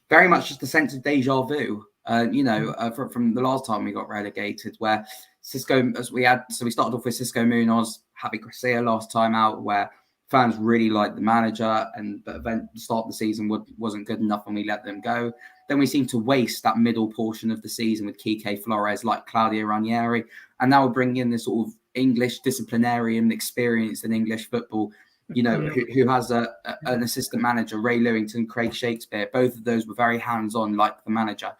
B: Very much just a sense of deja vu. From the last time we got relegated, where Cisco, we started off with Cisco Munoz, Javi Gracia last time out, where fans really liked the manager, but the start of the season wasn't good enough and we let them go. Then we seem to waste that middle portion of the season with Kike Flores, like Claudio Ranieri, and now we're bringing in this sort of English disciplinarian experience in English football, who has an assistant manager, Ray Lewington, Craig Shakespeare. Both of those were very hands-on, like the manager.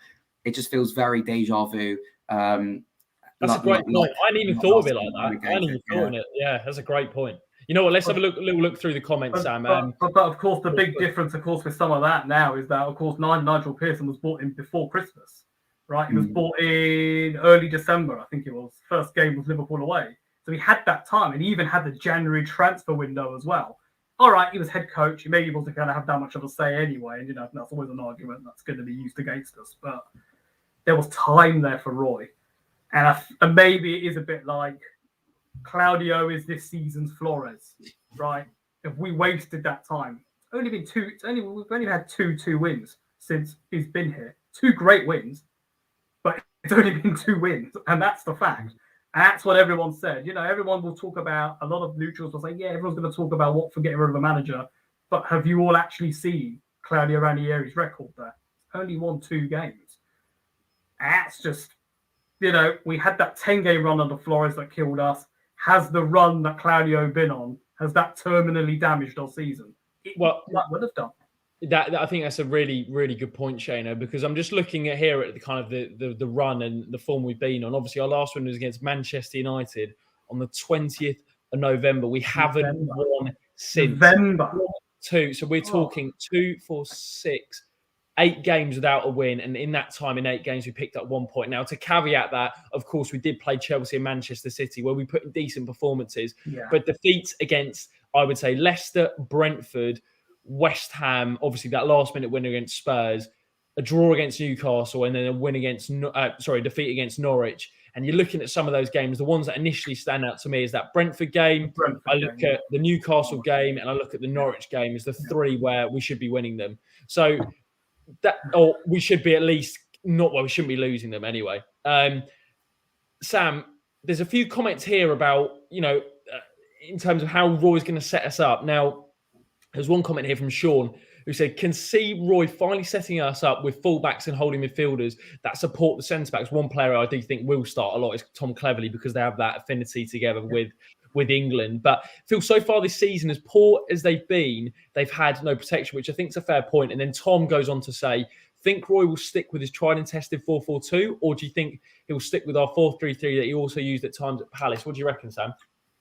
B: It just feels very deja vu.
A: That's a great point. I hadn't even thought of it like that. I hadn't even thought of it. Yeah, that's a great point. You know what? Let's have a little look through the comments, Sam.
C: But of course, the big difference, of course, with some of that now is that, of course, Nigel Pearson was brought in before Christmas, right? He was brought in early December, I think it was. First game was Liverpool away. So he had that time, and he even had the January transfer window as well. All right, he was head coach. He maybe wasn't going to have that much of a say anyway, and that's always an argument that's going to be used against us. But there was time there for Roy, and maybe it is a bit like Claudio is this season's Flores, right? If we wasted that time, we've only had two wins since he's been here. 2 great wins, but it's only been 2 wins, and that's the fact. And that's what everyone said. Everyone will talk about, a lot of neutrals will say, yeah, everyone's going to talk about Watford getting rid of a manager, but have you all actually seen Claudio Ranieri's record there? Only won 2 games. And that's just, we had that 10-game run under Flores that killed us. Has the run that Claudio been on, has that terminally damaged our season? That would have done.
A: I think that's a really, really good point, Shana, because I'm just looking at the kind of the run and the form we've been on. Obviously, our last one was against Manchester United on the 20th of November. We haven't won since
C: November.
A: 2. So we're talking 2, 4, 6, 8 games without a win. And in that time, in 8 games, we picked up 1 point. Now, to caveat that, of course, we did play Chelsea and Manchester City, where we put in decent performances.
C: Yeah.
A: But defeats against, I would say, Leicester, Brentford, West Ham, obviously that last-minute win against Spurs, a draw against Newcastle and then a win against, defeat against Norwich. And you're looking at some of those games, the ones that initially stand out to me is that Brentford game. I look at the Newcastle game and I look at the Norwich game as the three where we should be winning them. So or we should be at least we shouldn't be losing them anyway. Sam, there's a few comments here about, in terms of how Roy's going to set us up. Now, there's one comment here from Sean who said, can see Roy finally setting us up with fullbacks and holding midfielders that support the centre-backs. One player I do think will start a lot is Tom Cleverley because they have that affinity together with England. But Phil, so far this season, as poor as they've been, they've had no protection, which I think is a fair point. And then Tom goes on to say, think Roy will stick with his tried and tested 4-4-2, or do you think he'll stick with our 4-3-3 that he also used at times at Palace? What do you reckon, Sam?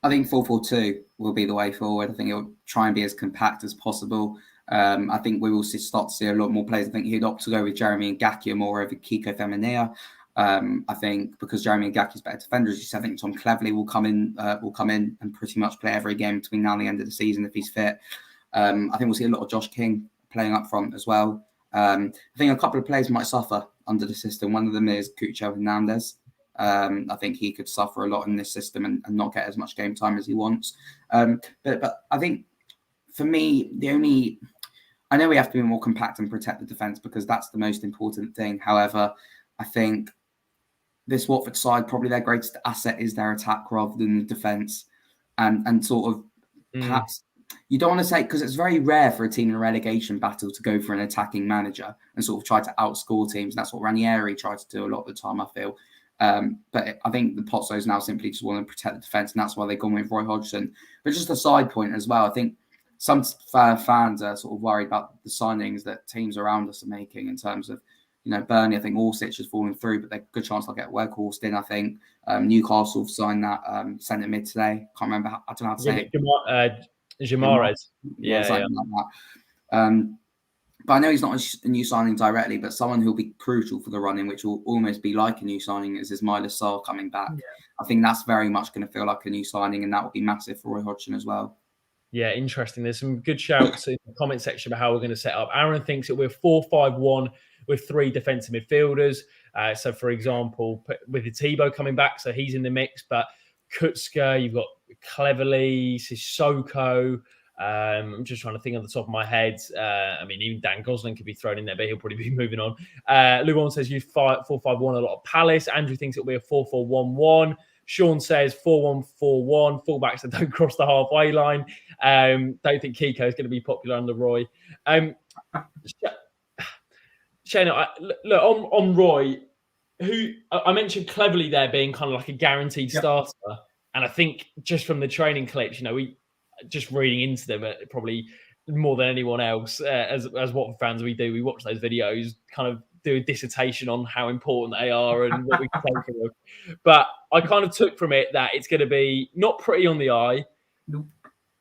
B: I think 4-4-2 will be the way forward. I think he'll try and be as compact as possible. I think we will start to see a lot more players. I think he'd opt to go with Jeremy Ngakia more over Kiko Femenea. I think because Jeremy Ngakia is better defenders, I think Tom Cleverley will come in and pretty much play every game between now and the end of the season if he's fit. I think we'll see a lot of Josh King playing up front as well. I think a couple of players might suffer under the system. One of them is Cucho Hernandez. I think he could suffer a lot in this system and not get as much game time as he wants. But I think for me, I know we have to be more compact and protect the defence because that's the most important thing. However, I think this Watford side, probably their greatest asset is their attack rather than the defence. And sort of perhaps you don't want to say, because it's very rare for a team in a relegation battle to go for an attacking manager and sort of try to outscore teams. And that's what Ranieri tried to do a lot of the time, I feel. But I think the Pozzos now simply just want to protect the defence, and that's why they've gone with Roy Hodgson. But just a side point as well, I think some fans are sort of worried about the signings that teams around us are making in terms of, Burnley. I think Orsic has fallen through, but there's a good chance they'll get Weghorst in, I think. Newcastle have signed that centre mid today. Can't remember. I don't know how to say it.
A: Gimares. Yeah.
B: Like that. But I know he's not a new signing directly, but someone who'll be crucial for the run-in, which will almost be like a new signing, is Ismaila Sarr coming back. Yeah. I think that's very much going to feel like a new signing, and that will be massive for Roy Hodgson as well. Yeah,
A: interesting. There's some good shouts in the comment section about how we're going to set up. Aaron thinks that we're 4-5-1 with three defensive midfielders. So, for example, with Atibo coming back, so he's in the mix, but Kutska, you've got Cleverley, Sissoko. I'm just trying to think on the top of my head. Even Dan Gosling could be thrown in there, but he'll probably be moving on. Lugon says you 4-5-1 a lot of Palace. Andrew thinks it'll be a 4-4-1-1. Sean says 4-1-4-1, fullbacks that don't cross the halfway line. Don't think Kiko is going to be popular under Roy. Shane, look, on Roy, who I mentioned Cleverley there being kind of like a guaranteed starter. And I think just from the training clips, we just reading into them, probably more than anyone else, as Watford fans, we watch those videos, kind of do a dissertation on how important they are and what we can take from them. But I kind of took from it that it's going to be not pretty on the eye.
C: Nope.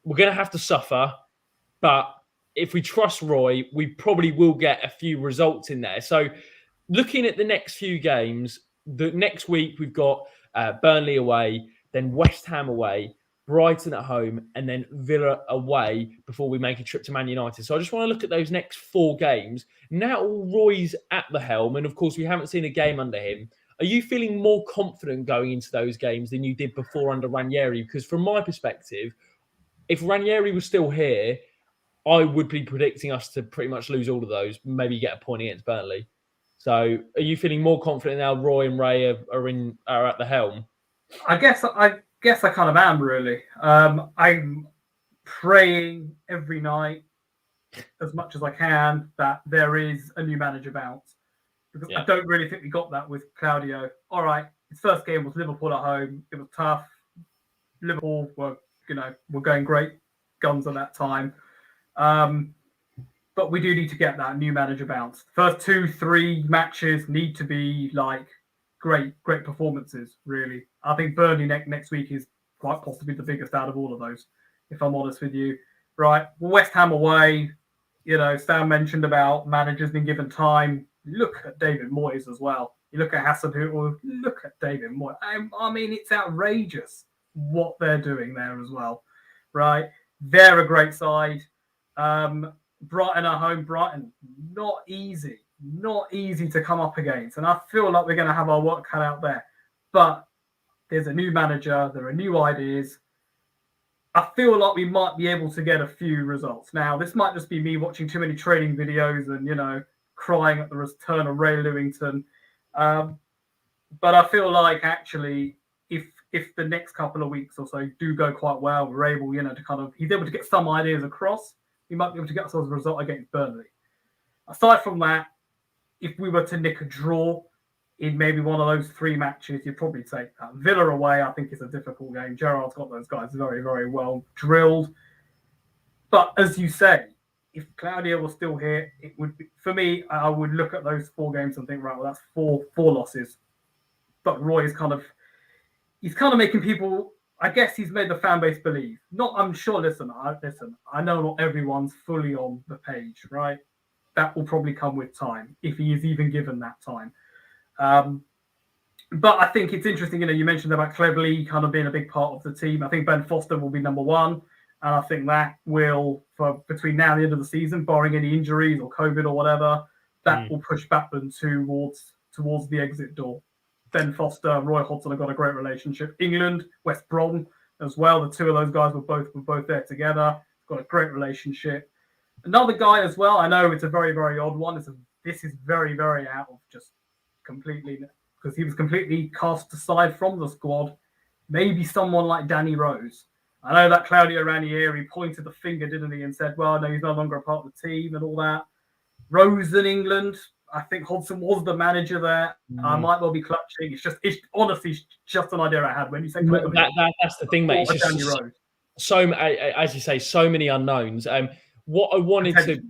A: We're going to have to suffer, but if we trust Roy, we probably will get a few results in there. So looking at the next few games, the next week we've got Burnley away, then West Ham away, Brighton at home, and then Villa away before we make a trip to Man United. So I just want to look at those next four games. Now Roy's at the helm, and of course we haven't seen a game under him. Are you feeling more confident going into those games than you did before under Ranieri? Because from my perspective, if Ranieri was still here, I would be predicting us to pretty much lose all of those, maybe get a point against Burnley. So are you feeling more confident now Roy and Ray are at the helm?
C: I guess I kind of am, really. I'm praying every night as much as I can that there is a new manager bounce. Because I don't really think we got that with Claudio. All right, his first game was Liverpool at home. It was tough. Liverpool were going great guns at that time. But we do need to get that new manager bounce. First 2-3 matches need to be like great performances, really. I think Burnley next week is quite possibly the biggest out of all of those, if I'm honest with you. Right, West Ham away, Stan mentioned about managers being given time. Look at David Moyes as well. You look at Hassan Hootel, look at David Moyes. I mean, it's outrageous what they're doing there as well, right? They're a great side. Brighton at home, Brighton, not easy. not easy to come up against. And I feel like we're going to have our work cut out there. But there's a new manager. There are new ideas. I feel like we might be able to get a few results. Now, this might just be me watching too many training videos and, crying at the return of Ray Lewington. But I feel like actually, if the next couple of weeks or so do go quite well, we're able, he's able to get some ideas across. We might be able to get ourselves a result against Burnley. Aside from that, if we were to nick a draw in maybe one of those 3 matches, you'd probably take that. Villa away, I think, is a difficult game. Gerrard's got those guys very, very well drilled. But as you say, if Claudio was still here, it would be, for me, I would look at those 4 games and think, right, well, that's four losses. But Roy is he's kind of making people, I guess he's made the fan base believe. I'm sure, I know not everyone's fully on the page, right? That will probably come with time, if he is even given that time. But I think it's interesting, you mentioned about Cleverley kind of being a big part of the team. I think Ben Foster will be number 1. And I think that will, for between now and the end of the season, barring any injuries or COVID or whatever, that will push Batman towards the exit door. Ben Foster, Roy Hodgson have got a great relationship. England, West Brom as well. The 2 of those guys were both there together. Got a great relationship. Another guy as well. I know it's a very, very odd one. This is very, very out of just completely, because he was completely cast aside from the squad. Maybe someone like Danny Rose. I know that Claudio Ranieri pointed the finger, didn't he, and said, well, no, he's no longer a part of the team and all that. Rose in England, I think Hodgson was the manager there. I might well be clutching. It's honestly just an idea I had when you said Claudio.
A: That's the thing, mate. It's just
C: Danny
A: Rose. As you say, so many unknowns. What I wanted to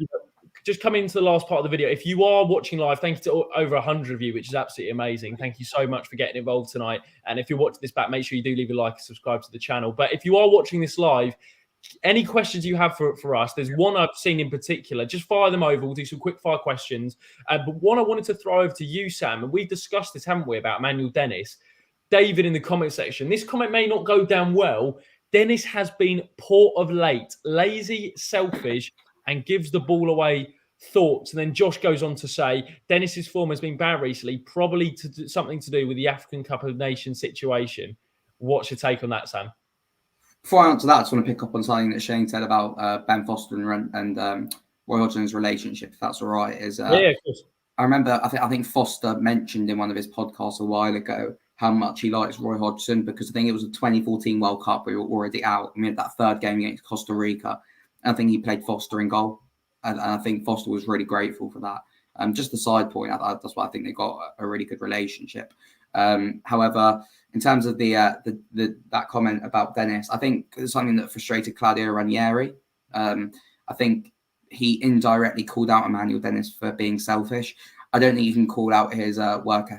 A: just come into the last part of the video. If you are watching live, thank you to over 100 of you, which is absolutely amazing. Thank you so much for getting involved tonight. And if you're watching this back, make sure you do leave a like and subscribe to the channel. But if you are watching this live, any questions you have for us, there's one I've seen in particular. Just fire them over. We'll do some quick fire questions. But one I wanted to throw over to you, Sam, and we've discussed this, haven't we, about Emmanuel Dennis. David in the comment section. This comment may not go down well. Dennis has been poor of late, lazy, selfish, and gives the ball away. Thoughts. And then Josh goes on to say Dennis's form has been bad recently, probably something to do with the African Cup of Nations situation. What's your take on that, Sam?
B: Before I answer that, I just want to pick up on something that Shane said about Ben Foster and Roy Hodgson's relationship, if that's all right. Yeah,
A: of course.
B: I remember, I think Foster mentioned in one of his podcasts a while ago how much he likes Roy Hodgson, because I think it was the 2014 World Cup. We were already out. I mean, that 3rd game against Costa Rica, I think he played Foster in goal. And I think Foster was really grateful for that. Just a side point, that's why I think they got a really good relationship. However, in terms of that comment about Dennis, I think it's something that frustrated Claudio Ranieri. I think he indirectly called out Emmanuel Dennis for being selfish. I don't think you can call out his work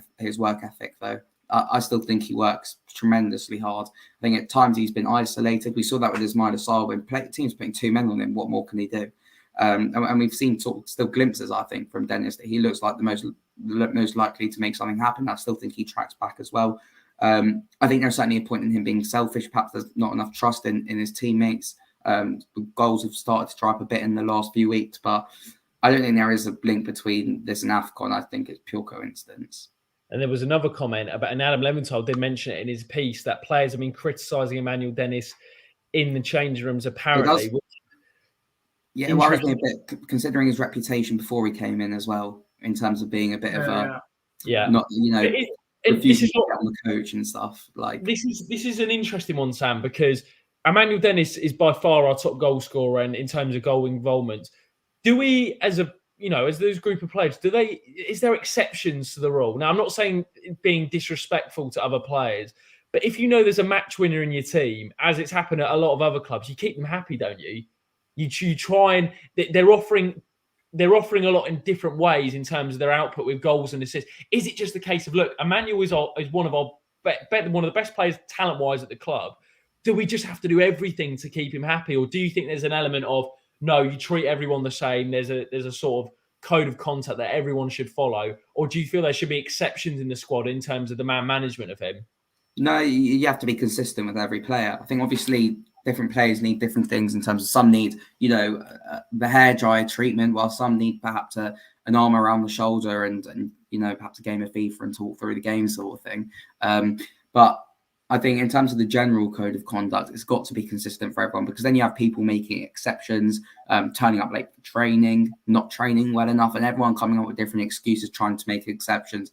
B: ethic, though. I still think he works tremendously hard. I think at times he's been isolated. We saw that with Ismail Assar when teams putting 2 men on him. What more can he do? And we've seen still glimpses, I think, from Dennis that he looks like the most likely to make something happen. I still think he tracks back as well. I think there's certainly a point in him being selfish. Perhaps there's not enough trust in his teammates. Goals have started to dry up a bit in the last few weeks, but I don't think there is a link between this and AFCON. I think it's pure coincidence.
A: And there was another comment about, and Adam Leventhal did mention it in his piece, that players have been criticising Emmanuel Dennis in the changing rooms, apparently.
B: Yeah, it worries me a bit, considering his reputation before he came in as well, in terms of being a bit of a, not, refusing to get on the coach and stuff. Like
A: this is an interesting one, Sam, because Emmanuel Dennis is by far our top goal scorer, and in terms of goal involvement, do we, as those group of players, is there exceptions to the rule? Now, I'm not saying being disrespectful to other players, but if there's a match winner in your team, as it's happened at a lot of other clubs, you keep them happy, don't you? You try, and they're offering a lot in different ways in terms of their output with goals and assists. Is it just a case of, look, Emmanuel is one of the best players talent-wise at the club? Do we just have to do everything to keep him happy, or do you think there's an element of, no, you treat everyone the same, there's a sort of code of conduct that everyone should follow, or do you feel there should be exceptions in the squad in terms of the man management of him?
B: No, you have to be consistent with every player. I think obviously different players need different things in terms of some need, the hair dryer treatment, while some need perhaps an arm around the shoulder and perhaps a game of FIFA and talk through the game sort of thing. But I think in terms of the general code of conduct, it's got to be consistent for everyone, because then you have people making exceptions, turning up late for training, not training well enough, and everyone coming up with different excuses trying to make exceptions.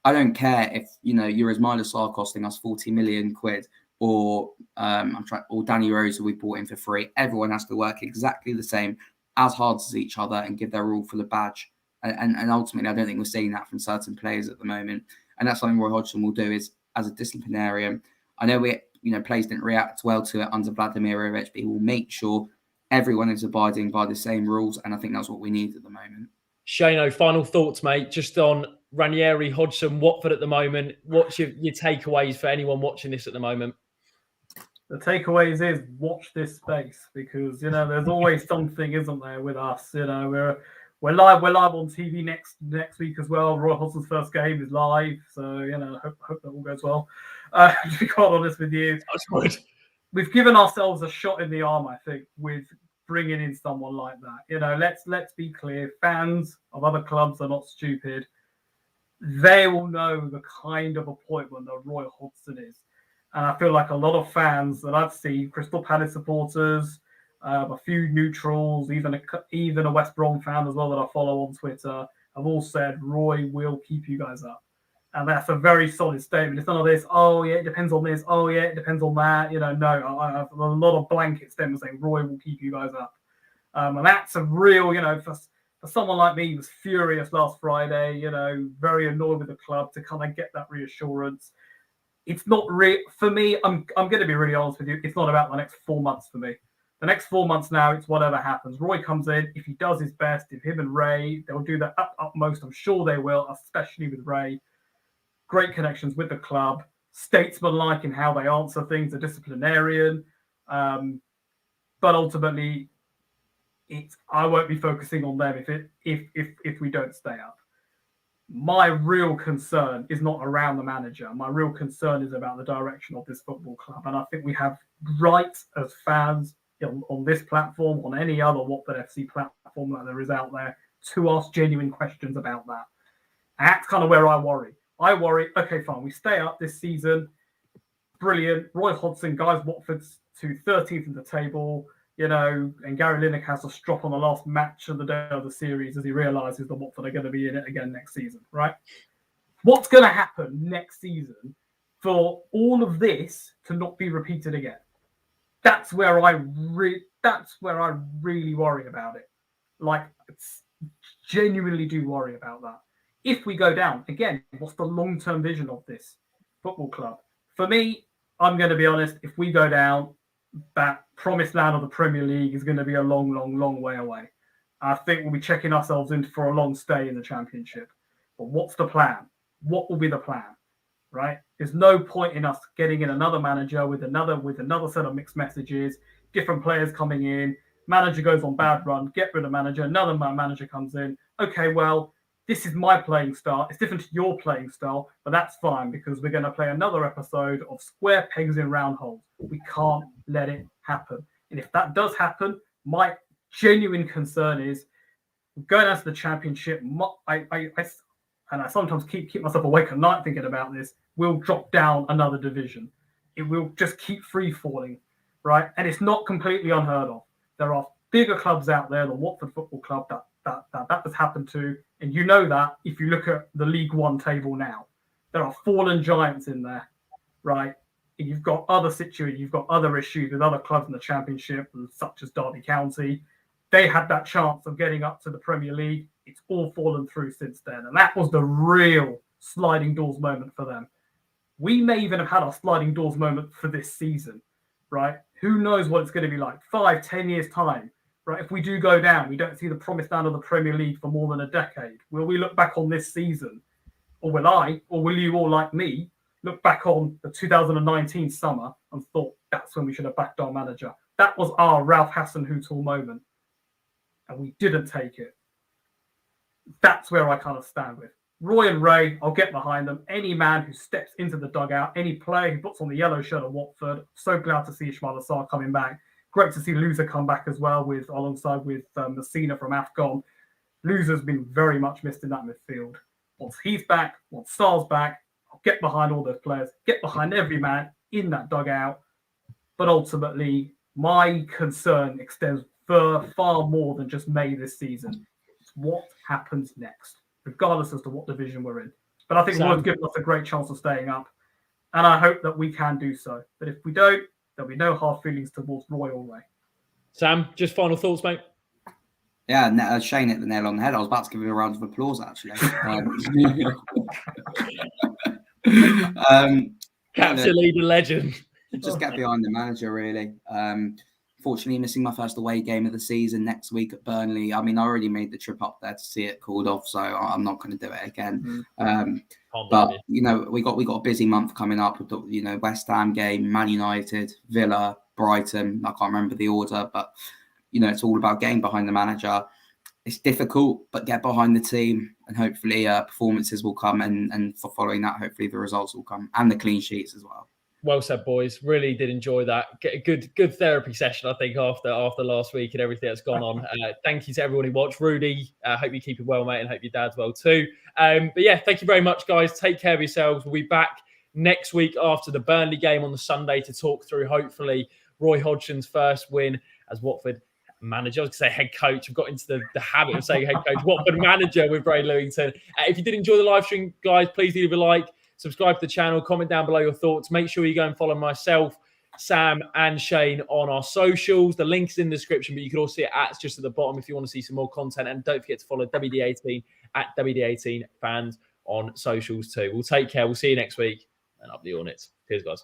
B: I don't care if, Euros Milos are costing us 40 million quid, or Danny Rose, who we bought in for free. Everyone has to work exactly the same, as hard as each other, and give their all for the badge. And ultimately, I don't think we're seeing that from certain players at the moment. And that's something Roy Hodgson will do, is as a disciplinarian. I know players didn't react well to it under Vladimirovic, but he will make sure everyone is abiding by the same rules. And I think that's what we need at the moment.
A: Shano, final thoughts, mate, just on Ranieri, Hodgson, Watford at the moment. What's your takeaways for anyone watching this at the moment?
C: The takeaways is watch this space, because there's always something, isn't there, with us? We're live on TV next week as well. Roy Hodgson's first game is live, so hope that all goes well. To be quite honest with you, we've given ourselves a shot in the arm, I think, with bringing in someone like that. Let's be clear. Fans of other clubs are not stupid. They will know the kind of appointment that Roy Hodgson is. And I feel like a lot of fans that I've seen, Crystal Palace supporters, a few neutrals, even a West Brom fan as well that I follow on Twitter, have all said Roy will keep you guys up. And that's a very solid statement. It's none of this, oh yeah, it depends on this, oh yeah, it depends on that. No, I have a lot of blanket statements saying Roy will keep you guys up. And that's a real, for someone like me who was furious last Friday, very annoyed with the club, to kind of get that reassurance. It's not for me. I'm going to be really honest with you. It's not about the next 4 months for me. The next 4 months now, it's whatever happens. Roy comes in. If he does his best, if him and Ray, they'll do their utmost. I'm sure they will, especially with Ray. Great connections with the club, statesmanlike in how they answer things, a disciplinarian. But ultimately, I won't be focusing on them if we don't stay up. My real concern is not around the manager. My real concern is about the direction of this football club. And I think we have rights as fans on this platform, on any other Watford FC platform that there is out there, to ask genuine questions about that. And that's kind of where I worry. Okay, fine, we stay up this season. Brilliant. Roy Hodgson guides Watford to 13th in the table. And Gary Lineker has to strop on the last match of the day of the series as he realises that Watford are going to be in it again next season, right? What's going to happen next season for all of this to not be repeated again? That's where I really worry about it. Like, genuinely do worry about that. If we go down, again, what's the long-term vision of this football club? For me, I'm going to be honest, if we go down, that promised land of the Premier League is going to be a long, long, long way away. I think we'll be checking ourselves in for a long stay in the Championship. But what's the plan? What will be the plan? Right? There's no point in us getting in another manager with another set of mixed messages, different players coming in, manager goes on bad run, get rid of manager, another manager comes in. Okay, well, this is my playing style. It's different to your playing style, but that's fine, because we're going to play another episode of square pegs in round holes. We can't let it happen. And if that does happen, my genuine concern is going out to the Championship. I sometimes keep myself awake at night thinking about this. We'll drop down another division. It will just keep free falling, right? And it's not completely unheard of. There are bigger clubs out there, the Watford Football Club, that has happened to. And you know that if you look at the League One table now, there are fallen giants in there, right? You've got other situations, you've got other issues with other clubs in the Championship, such as Derby County. They had that chance of getting up to the Premier League. It's all fallen through since then. And that was the real sliding doors moment for them. We may even have had our sliding doors moment for this season, right? Who knows what it's going to be like 5-10 years time, right? If we do go down, we don't see the promised land of the Premier League for more than a decade. Will we look back on this season, or will you all, like me, look back on the 2019 summer and thought that's when we should have backed our manager? That was our Ralph Hasenhüttl moment, and we didn't take it. That's where I kind of stand with. Roy and Ray, I'll get behind them. Any man who steps into the dugout, any player who puts on the yellow shirt of Watford. So glad to see Ismail Assar coming back. Great to see Loser come back as well, alongside with Messina from AFCON. Loser's been very much missed in that midfield. Once he's back, once Sar's back, I'll get behind all those players, get behind every man in that dugout. But ultimately, my concern extends far more than just May this season. It's what happens next, regardless as to what division we're in. But I think Roy's given us a great chance of staying up, and I hope that we can do so. But if we don't, there'll be no hard feelings towards Roy or Ray.
A: Sam, just final thoughts, mate?
B: Yeah, Shane hit the nail on the head. I was about to give him a round of applause, actually.
A: Captain leader legend.
B: Just get behind the manager, really. Fortunately, missing my first away game of the season next week at Burnley. I mean, I already made the trip up there to see it called off, so I'm not going to do it again. But we got a busy month coming up with the West Ham game, Man United, Villa, Brighton. I can't remember the order, but it's all about getting behind the manager. It's difficult, but get behind the team, and hopefully performances will come. And for following that, hopefully the results will come, and the clean sheets as well.
A: Well said, boys. Really did enjoy that. Get a good therapy session, I think, after last week and everything that's gone on. Thank you to everyone who watched. Rudy, hope you're keeping well, mate, and hope your dad's well too. But yeah, thank you very much, guys. Take care of yourselves. We'll be back next week after the Burnley game on the Sunday to talk through, hopefully, Roy Hodgson's first win as Watford manager. I was going to say head coach. I've got into the habit of saying head coach. Watford manager with Ray Lewington. If you did enjoy the live stream, guys, please leave a like. Subscribe to the channel, comment down below your thoughts. Make sure you go and follow myself, Sam, and Shane on our socials. The link is in the description, but you can also see it just at the bottom if you want to see some more content. And don't forget to follow WD18 at WD18 fans on socials too. We'll take care. We'll see you next week. And up the Hornets. Cheers, guys.